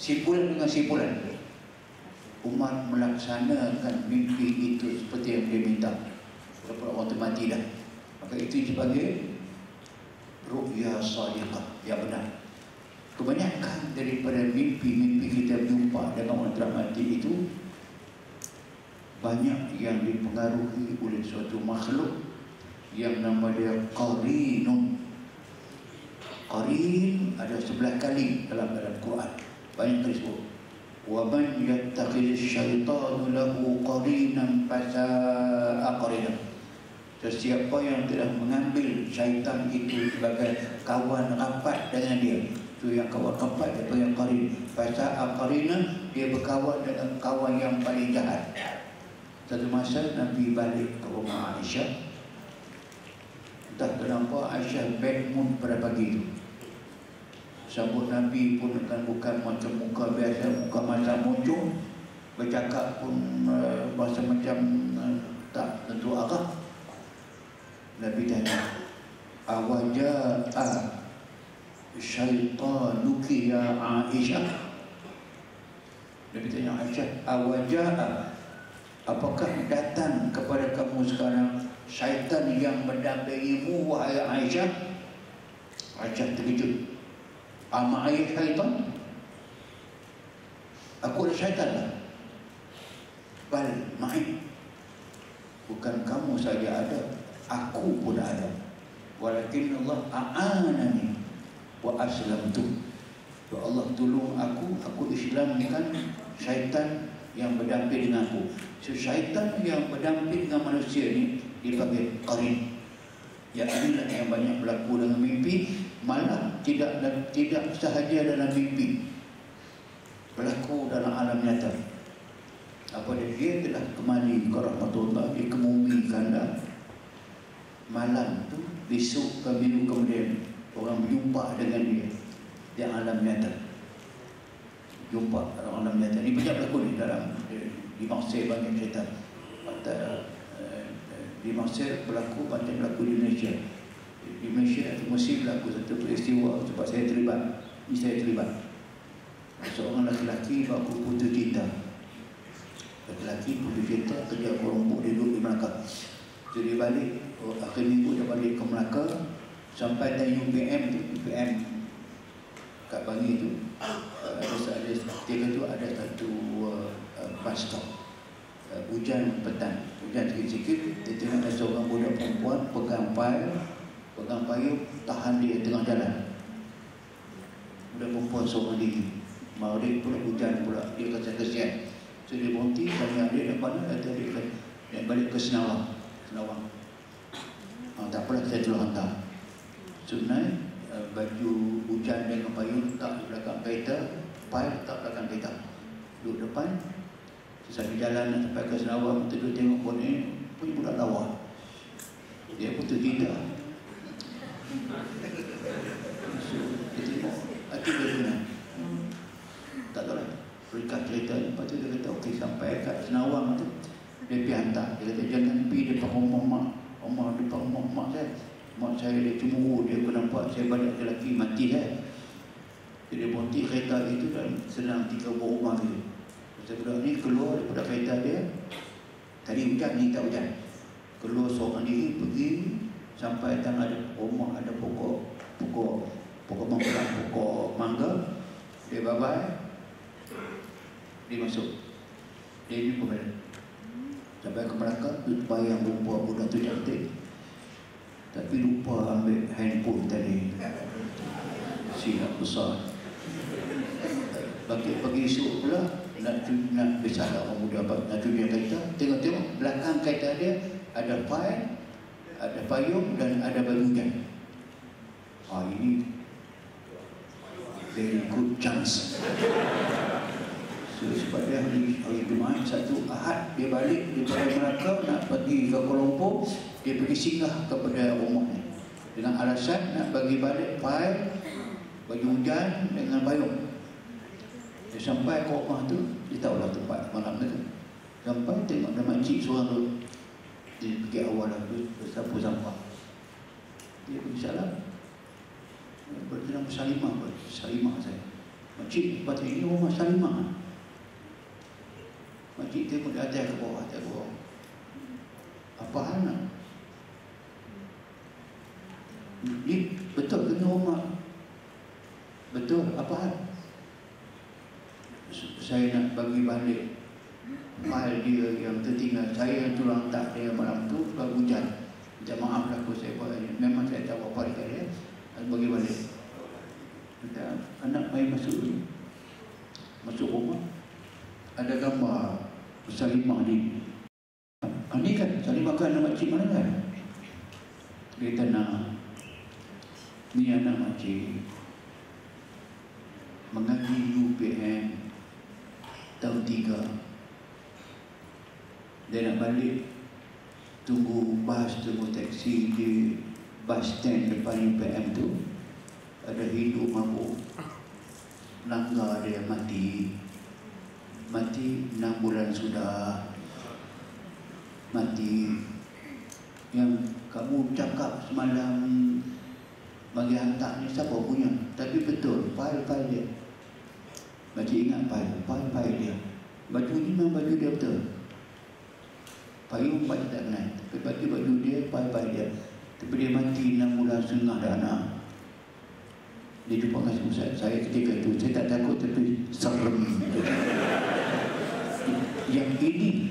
simpulan dengan simpulan. Umar melaksanakan mimpi itu seperti yang dia minta kepada orang tu mati dah. Maka itu sebagai ru'ya sadiqah, yang benar. Kebanyakan daripada mimpi-mimpi kita berjumpa dengan orang telah mati itu banyak yang dipengaruhi oleh suatu makhluk yang nama dia qarinun. Qarin ada 11 kali dalam Quran, banyak kali sebut. Wa man man yattakhidh asy-syaitanu lahu qarinan fasa'a qarinan. Sesiapa yang telah mengambil syaitan itu sebagai kawan rapat dengan dia, itu yang kawan rapat, itu yang qarin. Fasa'a qarinan, dia berkawan dengan kawan yang paling jahat. Satu masa Nabi balik ke rumah Aisyah. Entah kenapa Aisyah bad mood pada pagi itu. Sambut Nabi pun bukan macam muka biasa, muka macam muncul. Bercakap pun bahasa macam tak tentu arah. Nabi tanya, awaja'a syaitanuki ya Aisyah? Nabi tanya Aisyah, awaja'a, apakah datang kepada kamu sekarang syaitan yang mendampingimu wahai Aisyah? Aisyah terkejut. Ama'ai syaitan? Aku ada syaitan lah. Bal ma'i, bukan kamu saja ada, aku pun ada. Walakin Allah a'anani wa aslamtu. Allah tolong aku Islamkan syaitan yang berdamping dengan aku. So, syaitan yang berdamping dengan manusia ni dipanggil qarin. Ya, inilah yang banyak berlaku dalam mimpi. Malah tidak sahaja dalam mimpi, berlaku dalam alam nyata. Apabila dia telah kembali ke rahmatullah, dia kemumikan dah. Malam tu, besok ke minggu kemudian, orang berjumpa dengan dia di alam nyata. Jumpa dalam alam nyata. Ini banyak berlaku ni dalam di Mesir, banyak cerita. Di Mesir berlaku macam berlaku di Malaysia. Di Malaysia atau Mesir berlaku satu peristiwa sebab saya terlibat. Ini saya terlibat. Seorang lelaki baku putus cinta. Lelaki putus cinta kerja ke Lombok, dia duduk di Melaka. Jadi balik akhir minggu dia balik ke Melaka, sampai dari UPM tu, UPM kat Bangi tu, ketika tu ada satu bus stop. Hujan petang, hujan sikit-sikit, dia tengok ada seorang budak perempuan pegang payung, tahan dia tengah jalan. Budak perempuan seorang diri, mau dia pula hujan pula, dia kata kesian. So dia berhenti, tanya dia dari mana, kata dia balik ke Senawang. Tak apalah, saya telah hantar. So naik, baju hujan dengan payung tak di belakang kereta, pail tak belakang kereta, duduk depan. Sambil jalan nak sampai ke Senawang, duduk tengok pun ni punya budak lawa. Dia putus cinta. So, dia tengok, hati dia kena. Tak tahu lah, berikan cerita. Lepas tu dia kata, okey, sampai kat Senawang tu, dia pergi hantar. Dia kata, jangan pergi depan rumah mak. Depan rumah mak saya. Mak saya dia cemburu, dia nampak saya banyak lelaki mati saya. Jadi dia berhenti kereta itu dan senang 3 buah rumah gitu. Masa budak ni keluar daripada kereta dia. Tadi hujan, ni tak hujan. Keluar seorang diri, pergi sampai datang ada rumah, ada pokok mangga. Dia babai, dia masuk. Dia jumpa balik. Sampai ke Melaka, bayang rupa budak tu cantik, tapi lupa ambil handphone tadi. Silap besar. Pagi esok pula nak bersalah orang muda nak cuci kereta. Tengok belakang kereta dia ada file, ada payung dan ada baju hujan. Ini very good chance. So, sebab dia hari Jumaat, satu Ahad dia balik daripada Melaka nak pergi ke Kuala Lumpur. Dia pergi singgah kepada rumahnya dengan alasan nak bagi balik file, baju hujan dengan payung. Dia sampai ke rumah tu, dia tahulah tempat malam tu. Sampai tengok ada makcik seorang tu. Dia pergi awal lah, bersapu sampah. Dia pergi salam. Bernama Salimah saya. Makcik, lepas ini rumah Salimah. Makcik tengok di atas ke bawah, apa hal nak? Ni betul ke ni rumah? Betul, apa hal? Saya nak bagi balik file dia yang tertinggal. Saya tulang tak dia malam tu sebab hujan. Minta maaf lah aku, saya buat ini. Memang saya tahu apa dia. Bagi balik. Kata, anak mai masuk rumah. ada gambar Salimah ni. Ini kan Salimah kan anak makcik mana kan? Dia tanah ni anak makcik mengaji UPM tahun 3. Dia nak balik, tunggu bas, tunggu taksi di bus stand depan UPM tu. Ada Hindu mabuk, langgar dia mati 6 bulan sudah mati. Yang kamu cakap semalam bagi hantar ni siapa punya? Tapi betul, file-file dia. Makcik ingat file dia. Baju ni memang baju dia betul. Payung makcik tak kenal, tapi baju dia, file-file dia. Tapi dia mati 6 bulan setengah dah anak. Dia jumpa dengan Ustaz. Saya ketika itu, saya tak takut tapi serem. Yang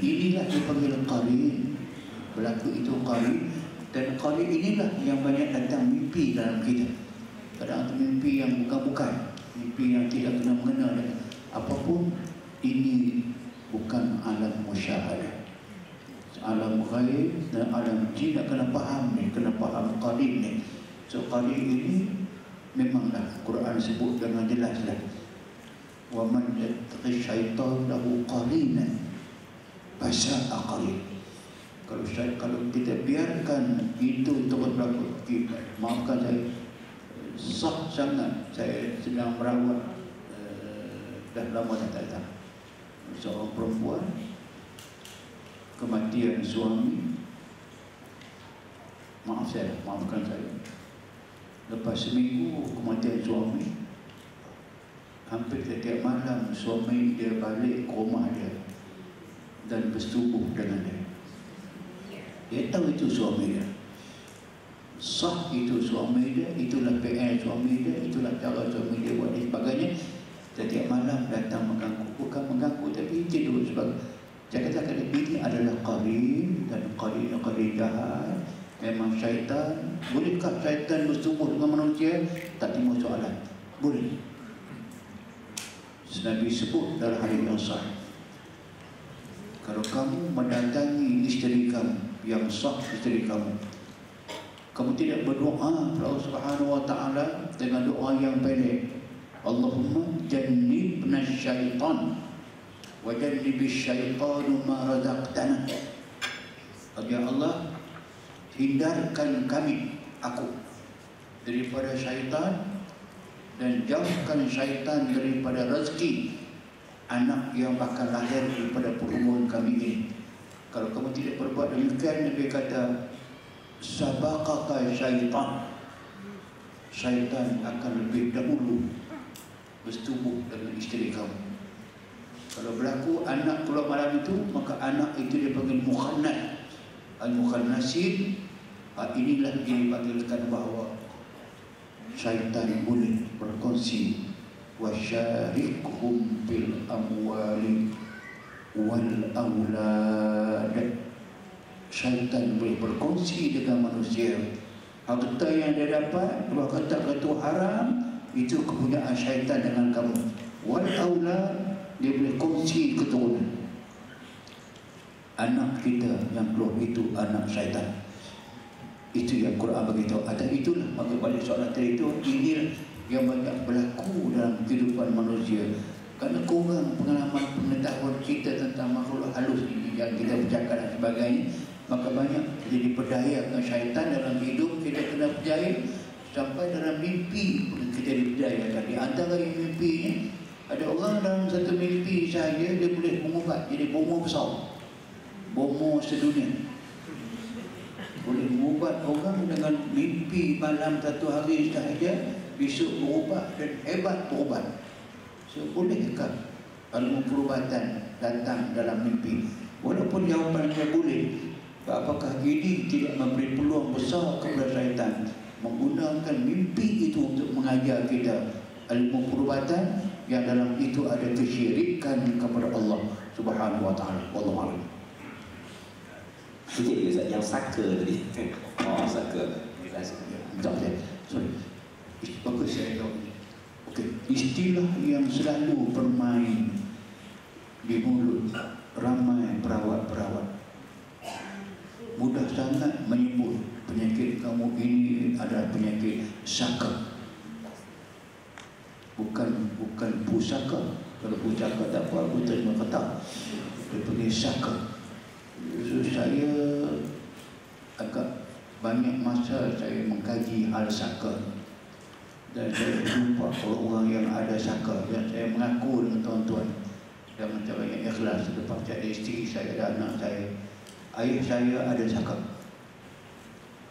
inilah dipanggil qari. Berlaku itu qari. Dan qari inilah yang banyak datang mimpi dalam kita. Kadang itu mimpi yang bukan-bukan, mimpi yang tidak kena mengena dengan apapun. Ini bukan alam musyahadah, alam ghaib dan alam jin. Nak kena faham ni, kena faham qari ni. So qari ini memanglah Quran sebut dengan jelaslah, wa man yattaqi syaitan lahu qarinan fasa'a qarin. Kalau kita biarkan itu terus berlaku, maafkan saya, sah sangat. Saya sedang merawat dah lama dah tak datang seorang perempuan, kematian suami. Maafkan saya. Lepas seminggu kematian suami, hampir setiap malam suami dia balik ke rumah dia dan bersetubuh dengan dia. Dia tahu itu suami dia, sah itu suami dia, itulah PL suami dia, itulah cara suami dia buat dan sebagainya. Setiap malam datang mengganggu, bukan mengganggu tapi tidur sebagainya. Saya katakan ini adalah qarin, dan qarin jahat. Memang syaitan. Bolehkah syaitan bersetubuh dengan manusia? Tak timbul soalan. Boleh. Nabi sebut dalam hadis yang sahih, kalau kamu mendatangi isteri kamu yang sah, isteri kamu tidak berdoa kepada Allah Subhanahu wa taala dengan doa yang pendek, Allahumma jannibna syaitan wa jannibish syaitanu ma razaqtana. Ya Allah, hindarkan kami, aku, daripada syaitan dan jauhkan syaitan daripada rezeki anak yang bakal lahir daripada perhubungan kami ini. Kalau kamu tidak berbuat demikian, Nabi kata, sabaqaka syaitan, syaitan akan lebih dahulu bersetubuh dengan isteri kamu. Kalau berlaku anak keluar malam itu, maka anak itu dipanggil mukhannas. Al-mukhannasin, inilah yang dipanggilkan bahawa syaitan boleh berkongsi. Wasyarikhum bil amwali wal aulad. Syaitan boleh berkongsi dengan manusia. Harta yang dia dapat, kalau kata haram, itu kepunyaan syaitan dengan kamu. Wal aulad, dia boleh kongsi keturunan. Anak kita yang keluar itu anak syaitan. Itu yang Quran beritahu. Atas itulah, maka balik soalan tadi itu, inilah yang banyak berlaku dalam kehidupan manusia. Kerana kurang pengetahuan kita tentang makhluk halus ini yang kita bercakap dan sebagainya, maka banyak jadi berdaya dengan syaitan dalam hidup. Kita kena percaya sampai dalam mimpi pun kita diperdayakan. Di antara yang mimpinya, ada orang dalam satu mimpi sahaja dia boleh mengubat jadi bomo besar, bomo sedunia. Boleh mengubat orang dengan mimpi malam satu hari sahaja, besok berubah dan hebat berubat. So, bolehkah ilmu perubatan datang dalam mimpi? Walaupun jawapannya boleh, apakah ini tidak memberi peluang besar kepada syaitan menggunakan mimpi itu untuk mengajar kita ilmu perubatan yang dalam itu ada kesyirikan kepada Allah Subhanahu wa taala. Wallahu a'lam. Sikit je Ustaz, yang saka tadi. Oh, saka. Tak saya. Sorry. Bagus saya tahu. Okey, istilah yang selalu bermain di mulut ramai perawat-perawat. Mudah sangat menyebut penyakit kamu ini adalah penyakit saka. Bukan pusaka. Kalau pusaka tak apa, aku terima kata. Dia panggil saka. So, saya agak banyak masa saya mengkaji hal saka. Dan saya jumpa orang-orang yang ada saka. Dan saya mengaku dengan tuan-tuan dengan cara yang ikhlas. Lepas saya ada isteri saya, ada anak saya. Ayah saya ada saka.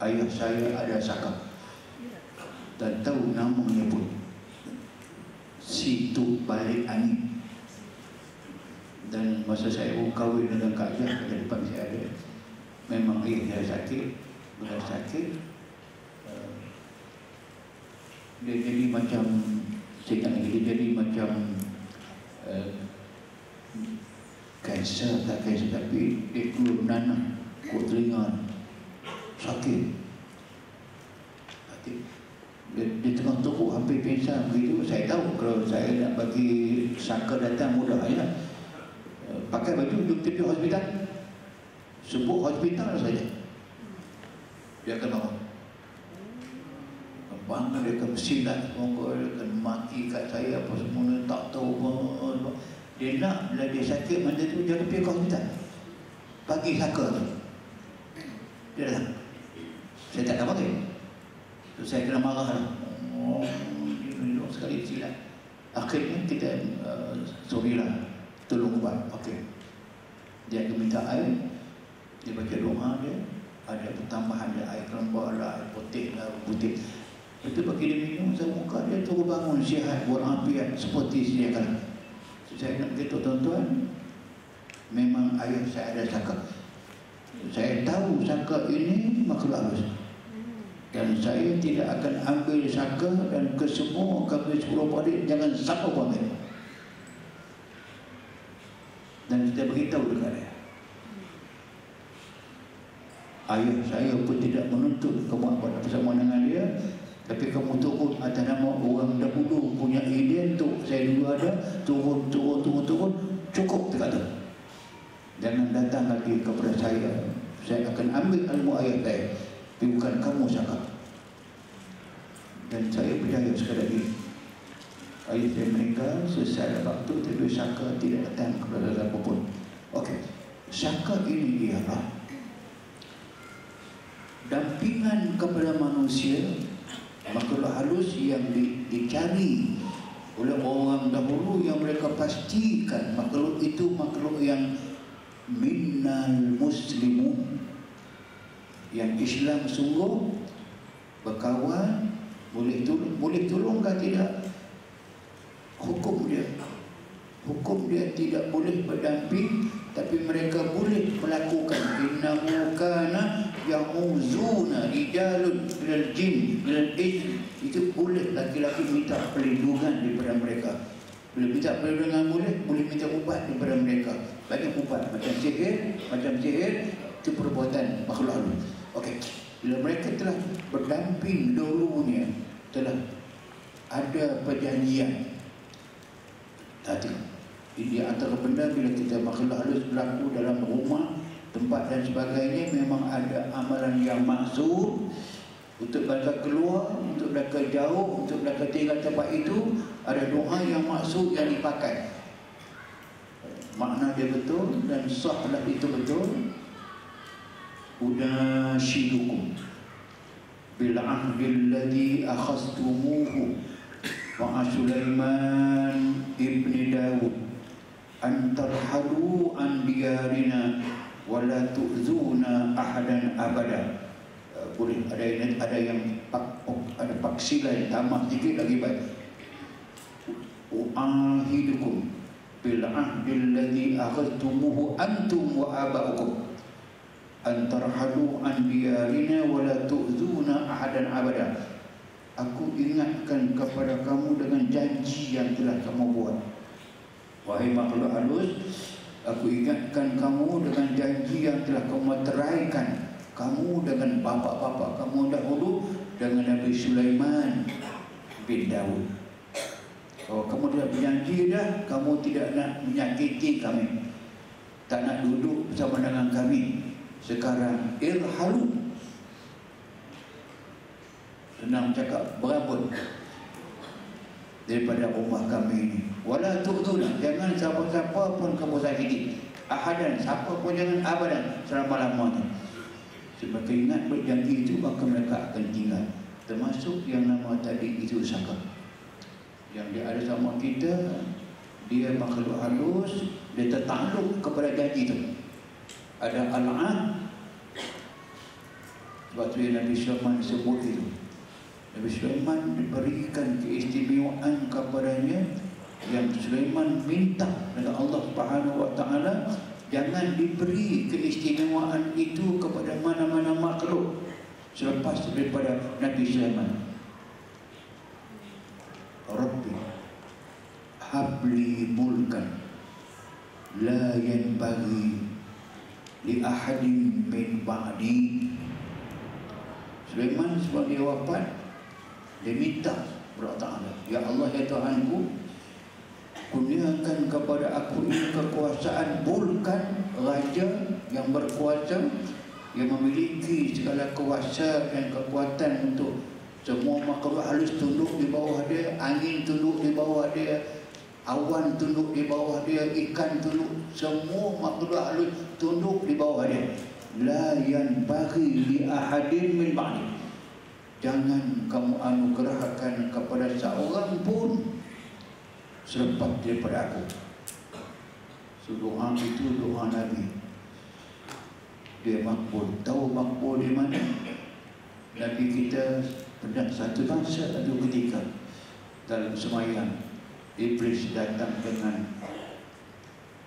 Ayah saya ada saka. Dan tahu namanya pun. Situ Balik Angin. Dan masa saya kahwin dengan Kak Jah, pada depan saya ada. Memang ayah saya sakit. Bila sakit, dia jadi macam, saya ingat lagi, dia jadi macam kanser, tak kanser, tapi dia keluar nanah, kuat telinga, sakit. Dia tengah teruk, hampir pingsan begitu. Saya tahu kalau saya nak bagi saka datang mudah ya. Pakai baju duduk tepi hospital, sebut hospital saja, dia akan marah. Bangga dia akan bersilat, dia akan maki kat saya apa semua, tak tahu apa. Dia nak bila dia sakit macam tu, dia pergi ke hospital, bagi saka tu. Dia datang, saya tak nak pakai. So, saya kena marah lah. Dia menolak sekali silat. Akhirnya kita sorry lah, tolong ubat. Okey. Dia akan minta air, dia baca doa dia, ada pertambahan dia air kelembak lah, air putih lah, putih. Itu bagi dia minum, saya muka dia terus bangun sihat, walafiat seperti sedia kala. So, saya nak beritahu tuan-tuan, memang ayah saya ada saka. Saya tahu saka ini makhluk halus. Dan saya tidak akan ambil saka, dan ke semua kami 10 adik jangan siapa pun ambil. Dan kita beritahu dekat dia. Ayah saya pun tidak menuntut kamu buat bersama dengan dia, tapi kamu turun atas nama orang dahulu punya idea untuk saya dulu ada, turun, cukup dekat tu. Jangan datang lagi kepada saya akan ambil ilmu ayah saya. Tapi bukan kamu saka. Dan saya percaya sekadar ini, ayah saya meninggal selesai waktu, tapi saka tidak datang kepada siapa pun. Okey, saka ini ialah dampingan kepada manusia, makhluk halus yang dicari oleh orang dahulu, yang mereka pastikan makhluk itu makhluk yang minnal muslimun, yang Islam sungguh berkawan, boleh tolong ke tidak? Hukum dia tidak boleh berdamping, tapi mereka boleh melakukan. Innahu kana ya'uzuna rijalun minal jin minal ins. Itu boleh laki-laki minta perlindungan daripada mereka. Bila minta perlindungan boleh minta ubat daripada mereka. Banyak ubat, macam sihir itu perbuatan makhluk halus. Okey, bila mereka telah berdamping dahulunya, telah ada perjanjian. Tadi di antara benda bila kita makhluk halus berlaku dalam rumah, tempat dan sebagainya, memang ada amalan yang maksud untuk mereka keluar, untuk mereka jauh, untuk mereka tinggal tempat itu. Ada doa yang maksud yang dipakai. Makna dia betul dan sahlah itu betul. Unashidukum bil ahdil ladzi akhastumuhu ma'a Sulaiman ibni Dawud an tarhalu an diyarina wa la tu'zuna ahadan abada. Boleh ada yang ada paksi lain, tambah sedikit lagi baik. Uahidukum bil ahdil ladzi akhastumuhu antum wa aba'ukum antarhalu an diyarina wa la tu'zuna ahadan abada. Aku ingatkan kepada kamu dengan janji yang telah kamu buat. Wahai makhluk halus, aku ingatkan kamu dengan janji yang telah kamu teraikan. Kamu dengan bapa-bapa kamu dahulu, dengan Nabi Sulaiman bin Dawud. Oh, kamu dah berjanji dah, kamu tidak nak menyakiti kami, tak nak duduk bersama dengan kami. Sekarang irhalu, senang cakap, berabot daripada rumah kami ini. Wala tu'duna, jangan siapa-siapa pun kamu sakiti. Ahadan, siapa pun jangan, abadan, selama-lamanya. Sebab ingat berjanji itu, maka mereka akan tinggal. Termasuk yang nama tadi itu Saka, yang dia ada sama kita. Dia makhluk halus, dia tertakluk kepada janji itu. Ada al-'ahd. Sebab tu yang Nabi Sulaiman sebut itu. Nabi Sulaiman diberikan keistimewaan kepadanya, yang Sulaiman minta dengan Allah Subhanahu wa taala jangan diberi keistimewaan itu kepada mana-mana makhluk selepas daripada Nabi Sulaiman. Rabbi habli mulkan la yanbaghi li ahadin min ba'di. Sulaiman sebab dia wafat, dia minta kepada Allah Ta'ala, ya Allah, ya Tuhanku, kurniakan kepada aku ini kekuasaan, bulkan raja yang berkuasa, yang memiliki segala kuasa dan kekuatan untuk semua makhluk halus tunduk di bawah dia, angin tunduk di bawah dia, awan tunduk di bawah dia, ikan tunduk, semua makhluk halus tunduk di bawah dia. La yanbaghi li ahadin min ba'di, jangan kamu anugerahkan kepada seorang pun selepas daripada aku. So, doa itu doa Nabi, dia makbul. Tahu makbul di mana? Nabi kita pernah satu masa, satu ketika dalam semayang, Iblis datang dengan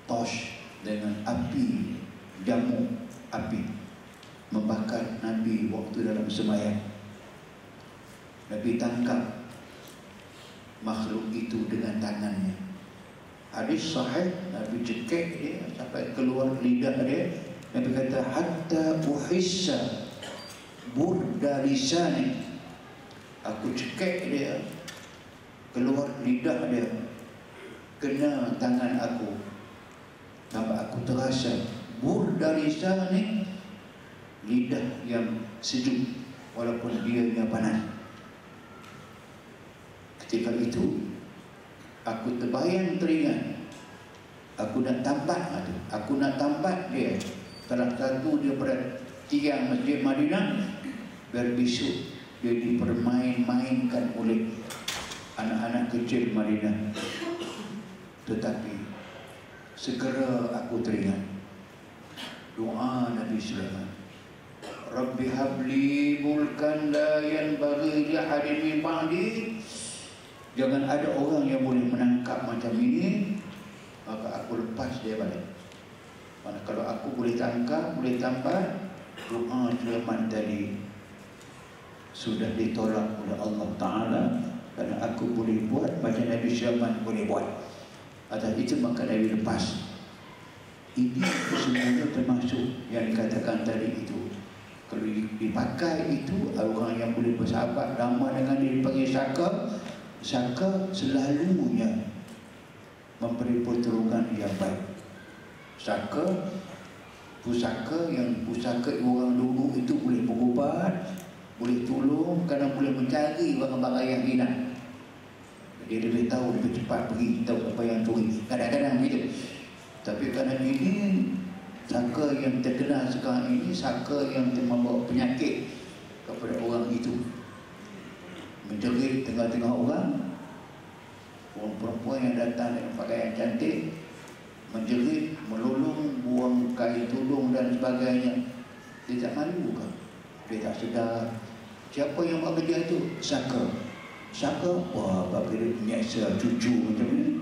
tosh, dengan api, jamu api, membakar Nabi waktu dalam semayang. Nabi tangkap makhluk itu dengan tangannya. Hadis sahih, Nabi cekik dia sampai keluar lidah dia. Nabi kata hatta uhissa burda lisani, aku cekik dia, keluar lidah dia, kena tangan aku, sampai aku terasa burda lisani, lidah yang sejuk walaupun dia yang panas. Ketika itu aku terbayang, teringat, aku nak tampak tu, aku nak tampak dia salah satu daripada tiang Masjid Madinah, biar besok dia dipermain-mainkan oleh anak-anak kecil Madinah. Tetapi segera aku teringat doa Nabi Sulaiman, Rabbi habli mulkan la yanbaghi li ahadin min ba'di. Jangan ada orang yang boleh menangkap macam ini, maka aku lepas dia balik. Mana kalau aku boleh tangkap, boleh tampak, doa Sulaiman tadi sudah ditolak oleh Allah Ta'ala, kerana aku boleh buat macam Nabi Sulaiman boleh buat. Atas itu maka Nabi lepas. Ini sebenarnya termasuk yang dikatakan tadi itu. Kalau dipakai itu, orang yang boleh bersahabat lama dengan dia dipanggil Saka. Saka selalunya memberi pertolongan yang baik. Saka, pusaka, yang pusaka orang dulu itu boleh berubat, boleh tolong, kadang boleh mencari barang-barang yang hilang. Dia lebih tahu, lebih cepat pergi tahu apa yang curi. Kadang-kadang begitu. Tapi kadang ini Saka yang terkenal sekarang ini, Saka yang membawa penyakit kepada orang itu, menjerit tengah-tengah orang. Orang perempuan yang datang dengan pakaian cantik menjerit, melulung, buang kain tudung dan sebagainya. Dia tak malu ke? Dia tak sedar. Siapa yang buat kerja itu? Saka. Saka, wah, bagi dia menyeksa cucu macam ni.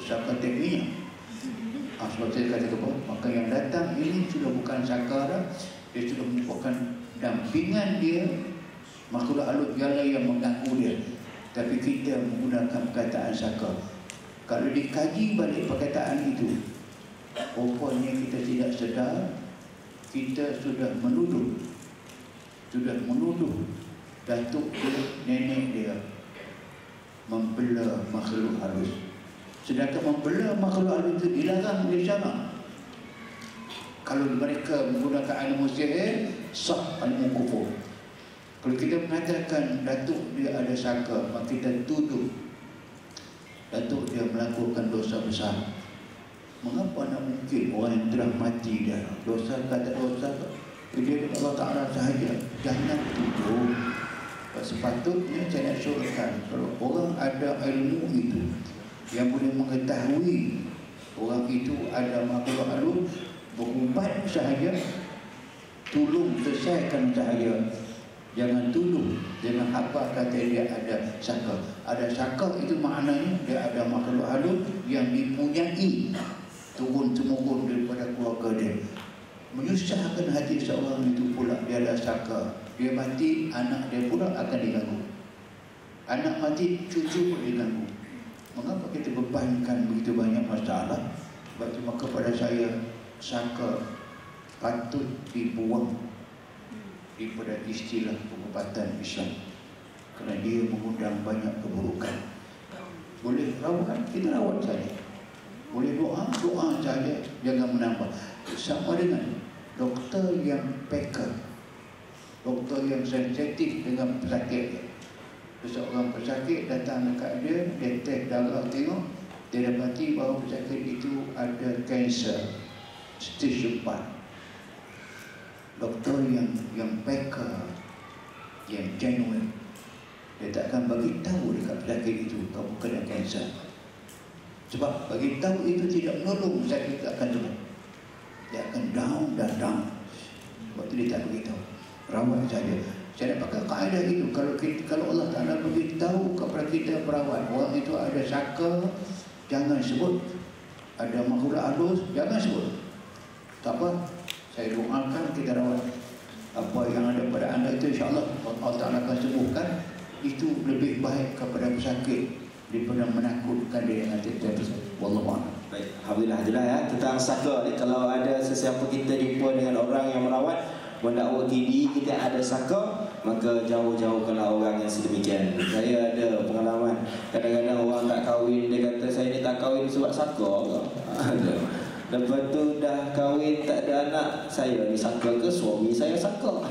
Saka tekniknya. Sebab saya kata apa? Maka yang datang ini sudah bukan Saka dah. Dia sudah merupakan dampingan dia, makhluk halus jala yang mengganggu dia. Tapi kita menggunakan perkataan Saka. Kalau dikaji balik perkataan itu, rupanya kita tidak sedar, kita sudah menuduh datuk dia, nenek dia, membela makhluk halus. Sedangkan membela makhluk halus itu dilarang di sana. Kalau mereka menggunakan ilmu sihir, sah ilmu kufur. Kalau kita mengatakan Datuk dia ada saka, maka kita tuduh Datuk dia melakukan dosa besar. Mengapa nak mungkin orang yang telah mati dah dosa kata dosa dia dengan Allah Ta'ala sahaja? Jangan tuduh. Sepatutnya saya nak syorkan kalau orang ada ilmu itu yang boleh mengetahui orang itu ada makhluk halus, berubat sahaja, tolong selesaikan sahaja. Jangan tuduh, jangan apa kata dia ada saka. Ada saka itu maknanya dia ada makhluk halus yang dipunyai turun-temurun daripada keluarga dia. Menyusahkan hati seorang itu pula dia ada saka. Dia mati, anak dia pula akan diganggu. Anak mati, cucu pun diganggu. Mengapa kita bebankan begitu banyak masalah? Sebab itu maka pada saya, saka patut dibuang daripada istilah pengobatan Islam, kerana dia mengundang banyak keburukan. Boleh rawat, kita rawat saja. Boleh doa, doa saja, jangan menambah. Sama dengan doktor yang peker, doktor yang sensitif dengan pesakit. Seseorang pesakit datang dekat dia, dia tes darah tengok, dia dapati bahawa pesakit itu ada kanser stage 4. Doktor yang peker, yang genuine, dia takkan bagi tahu dekat pesakit itu kamu kena kanser. Sebab bagi tahu itu tidak menolong, pesakit akan sembuh. Dia akan down dan down. Sebab itu dia tak beritahu. Rawat saja. Saya nak pakai kaedah itu. Kalau Allah Ta'ala beritahu kepada kita perawat, orang itu ada saka, jangan sebut. Ada makhluk halus, jangan sebut. Tak apa, saya doakan kita rawat. Apa yang ada pada anda itu insya-Allah Allah Ta'ala akan sembuhkan. Itu lebih baik kepada pesakit daripada menakutkan dia dengan tiap-tiap. Wallahualam. Baik, alhamdulillah jelas ya tentang saka ni. Kalau ada sesiapa kita jumpa dengan orang yang merawat mendakwa diri kita ada saka, maka jauh-jauhkanlah orang yang sedemikian. Saya ada pengalaman, kadang-kadang orang tak kahwin, dia kata saya ni tak kahwin sebab saka ke? Ada. Lepas tu dah kahwin tak ada anak, saya ni saka ke suami saya saka?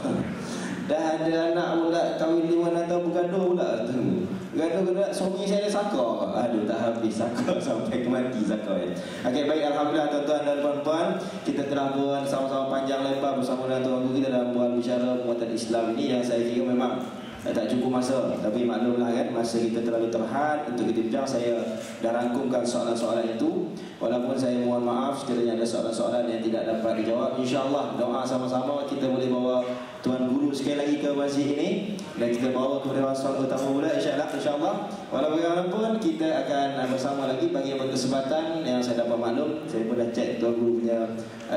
Dah ada anak pula, kahwin 5 tahun bergaduh pula tu. Gaduh-gaduh suami saya saka. Aduh tak habis saka sampai mati saka ya. Okey, baik, alhamdulillah tuan-tuan dan puan-puan, kita telah bersama-sama panjang lebar bersama dengan tuan guru kita dalam bual bicara penguatan Islam ini yang saya kira memang tak cukup masa, tapi maklumlah kan masa kita terlalu terhad untuk kita bincang. Saya dah rangkumkan soalan-soalan itu. Walaupun saya mohon maaf sekiranya ada soalan-soalan yang tidak dapat dijawab. InsyaAllah doa sama-sama kita boleh bawa tuan guru sekali lagi ke masjid ini dan kita bawa kepada soalan utama pula insyaAllah. Walaupun bagaimanapun kita akan bersama lagi bagi berkesempatan yang saya dapat maklum. Saya pun dah cek tuan guru punya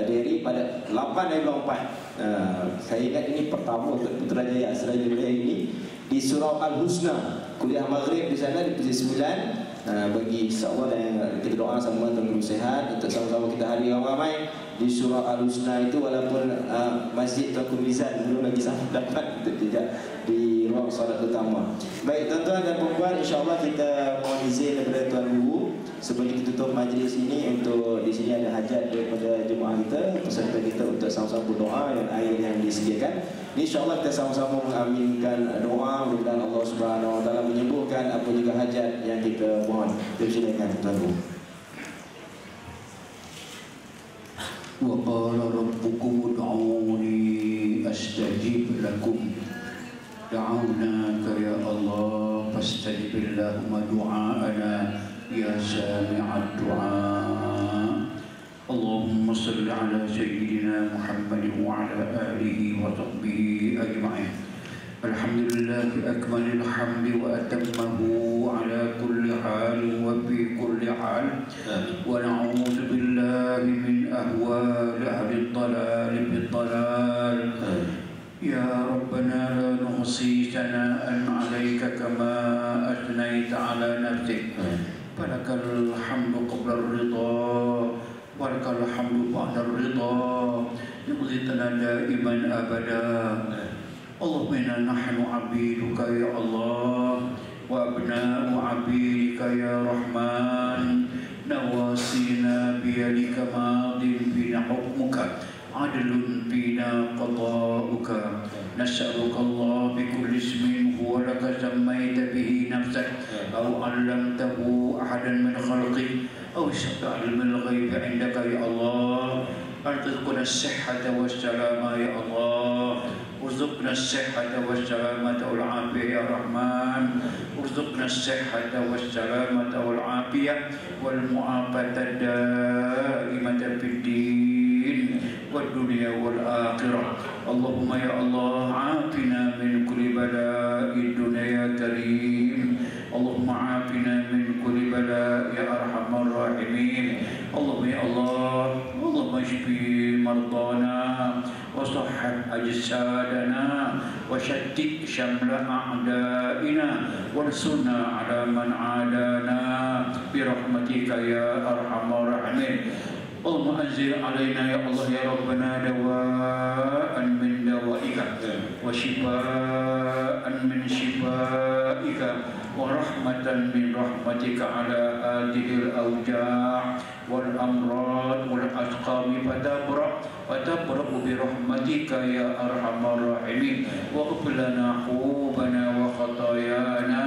diary pada 8 dari bulan 4. Saya ingat ini pertama untuk Putrajaya Asraya Wilayah ini di Surau Al-Husna, kuliah maghrib di sana di Pusat 9. Bagi insyaAllah dan kita doa sama tuan guru sehat untuk sama-sama kita hadir ramai di Surau Al-Husna itu. Walaupun Masjid Tuanku Mizan belum lagi sama dapat untuk tidak di ruang solat utama. Baik tuan-tuan dan puan-puan, insyaAllah kita mohon izin daripada tuan guru sebelum kita tutup majlis ini. Untuk di sini ada hajat daripada jemaah kita, peserta kita untuk sama-sama berdoa dan air yang disediakan. InsyaAllah kita sama-sama mengaminkan doa, mudah-mudahan Allah Subhanahu Wa Taala menyembuhkan apa juga hajat yang kita mohon. Silakan tuan guru. Wa qala rabbukum ud'uni astajib lakum. Da'awnaka ya Allah fastajib lahum du'aana ya sami'ad du'a. Allahumma salli ala sayyidina Muhammad wa ala alihi wa sahbihi ajma'in. Alhamdulillah akmalil hamdi wa atammahu ala kulli hal wa fi kulli hal. Wa na'udzu billahi min ahwali ahli dhalal fi dhalal. Ya Rabbana la nuhsi sana'an 'alaika kama athnayta 'ala nafsik. Falakal hamdu qabla ar-ridha wa lakal hamdu ba'da ar-ridha. Yughithana daiman abada. Allahumma inna nahnu 'abiduka ya Allah وأبناء عبيدك يا رحمن نواصينا بيدك ماض فينا حكمك عدل فينا قضاؤك نسألك الله بكل اسم هو لك سميت به نفسك أو علمته أحدا من خلقك أو استطعت من الغيب عندك يا الله أن ترزقنا الصحة والسلامة يا الله ارزقنا الصحة والسلامة والعافية يا رحمن ارزقنا الصحة والسلامة والعافية والمعافاة الدائمة في الدين والدنيا والآخرة اللهم يا الله عافنا من كل بلاء الدنيا يا كريم اللهم عافنا من كل بلاء يا أرحم الراحمين اللهم يا الله اللهم اشفي مرضانا وصحح أجسادنا وشتت شمل أعدائنا وانصرنا على من عادانا برحمتك يا أرحم الراحمين اللهم أنزل علينا يا الله يا ربنا دواء من دوائك وشفاء من شفائك ورحمة من رحمتك على هذه الأوجاع والأمراض والأسقام فتبرأ برحمتك يا أرحم الراحمين واغفر لنا حوبنا وخطايانا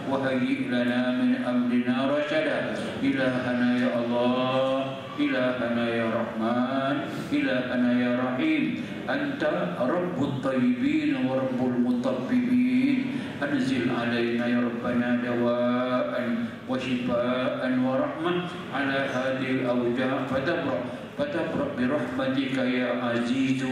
وهيئ لنا من أمرنا رشدا إلهنا يا الله إلهنا يا رحمن إلهنا يا رحيم أنت رب الطيبين ورب المطببين أنزل علينا يا ربنا دواء وشفاء ورحمة على هذه الأوجاع فتبرأ برحمتك يا عزيز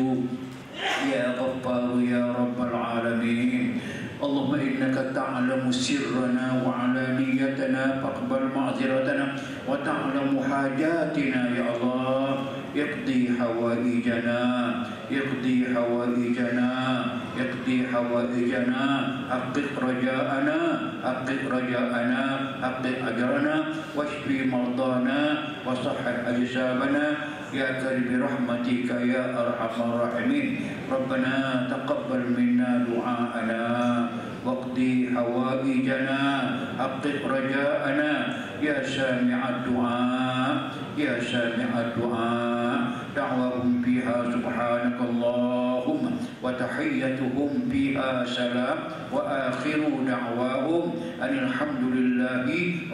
يا غفار يا رب العالمين اللهم إنك تعلم سرنا وعلانيتنا فاقبل معذرتنا وتعلم حاجاتنا يا الله يقضي حوائجنا يقضي حوائجنا يقضي حوائجنا حقق رجاءنا حقق رجاءنا حقق أجرنا واشفي مرضانا وصحح أجسامنا يا كريم برحمتك يا أرحم الراحمين ربنا تقبل منا دعاءنا واقضي حوائجنا حقق رجاءنا يا سامع الدعاء يا سامع الدعاء دعواهم فيها سبحانك اللهم وتحيتهم فيها سلام وآخر دعواهم أن الحمد لله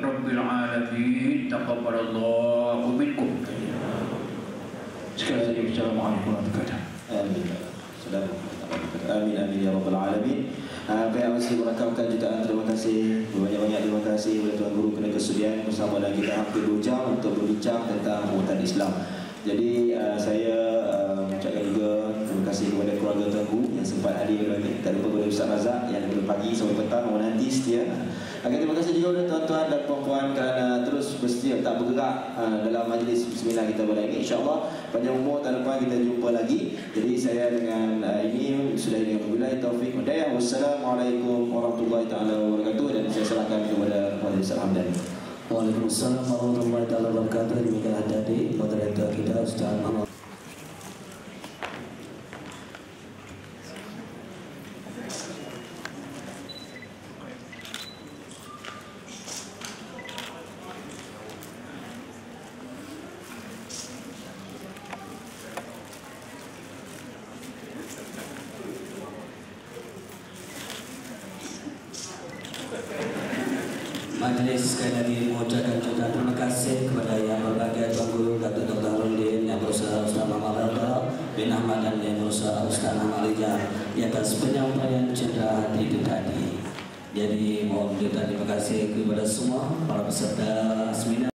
رب العالمين تقبل الله منكم. Sekali lagi Assalamualaikum warahmatullahi wabarakatuh. Amin amin ya rabbal alamin. Saya masih merakamkan jutaan terima kasih, banyak-banyak terima kasih kepada Tuan Guru kerana kesudian bersama dengan kita hampir 2 jam untuk berbincang tentang umat Islam. Jadi saya mengucapkan juga terima kasih kepada keluarga Tuan Guru yang sempat hadir. Tak lupa kepada Ustaz Razak yang daripada pagi sampai petang menanti setia. Terima kasih juga kepada tuan-tuan dan puan-puan kerana terus bersedia tak bergerak dalam majlis bismillah kita pada ini. InsyaAllah panjang umur tahun depan kita jumpa lagi. Jadi saya dengan ini sudah dengan wabillahi taufiq wal hidayah. Wassalamualaikum warahmatullahi taala wabarakatuh dan saya serahkan kepada Ustaz Hamdani. Waalaikumsalam warahmatullahi taala wabarakatuh. Demikianlah tadi moderator kita Ustaz Muhammad. Majelis sekali lagi mengucapkan jutaan terima kasih kepada yang berbahagia Tuan Guru Datuk Dr. Harudin, yang berusaha Ustaz Muhammad Rada bin Ahmad dan yang berusaha Ustaz Ahmad Rijal di atas penyampaian cendera hati itu tadi. Jadi mohon jutaan terima kasih kepada semua para peserta seminar.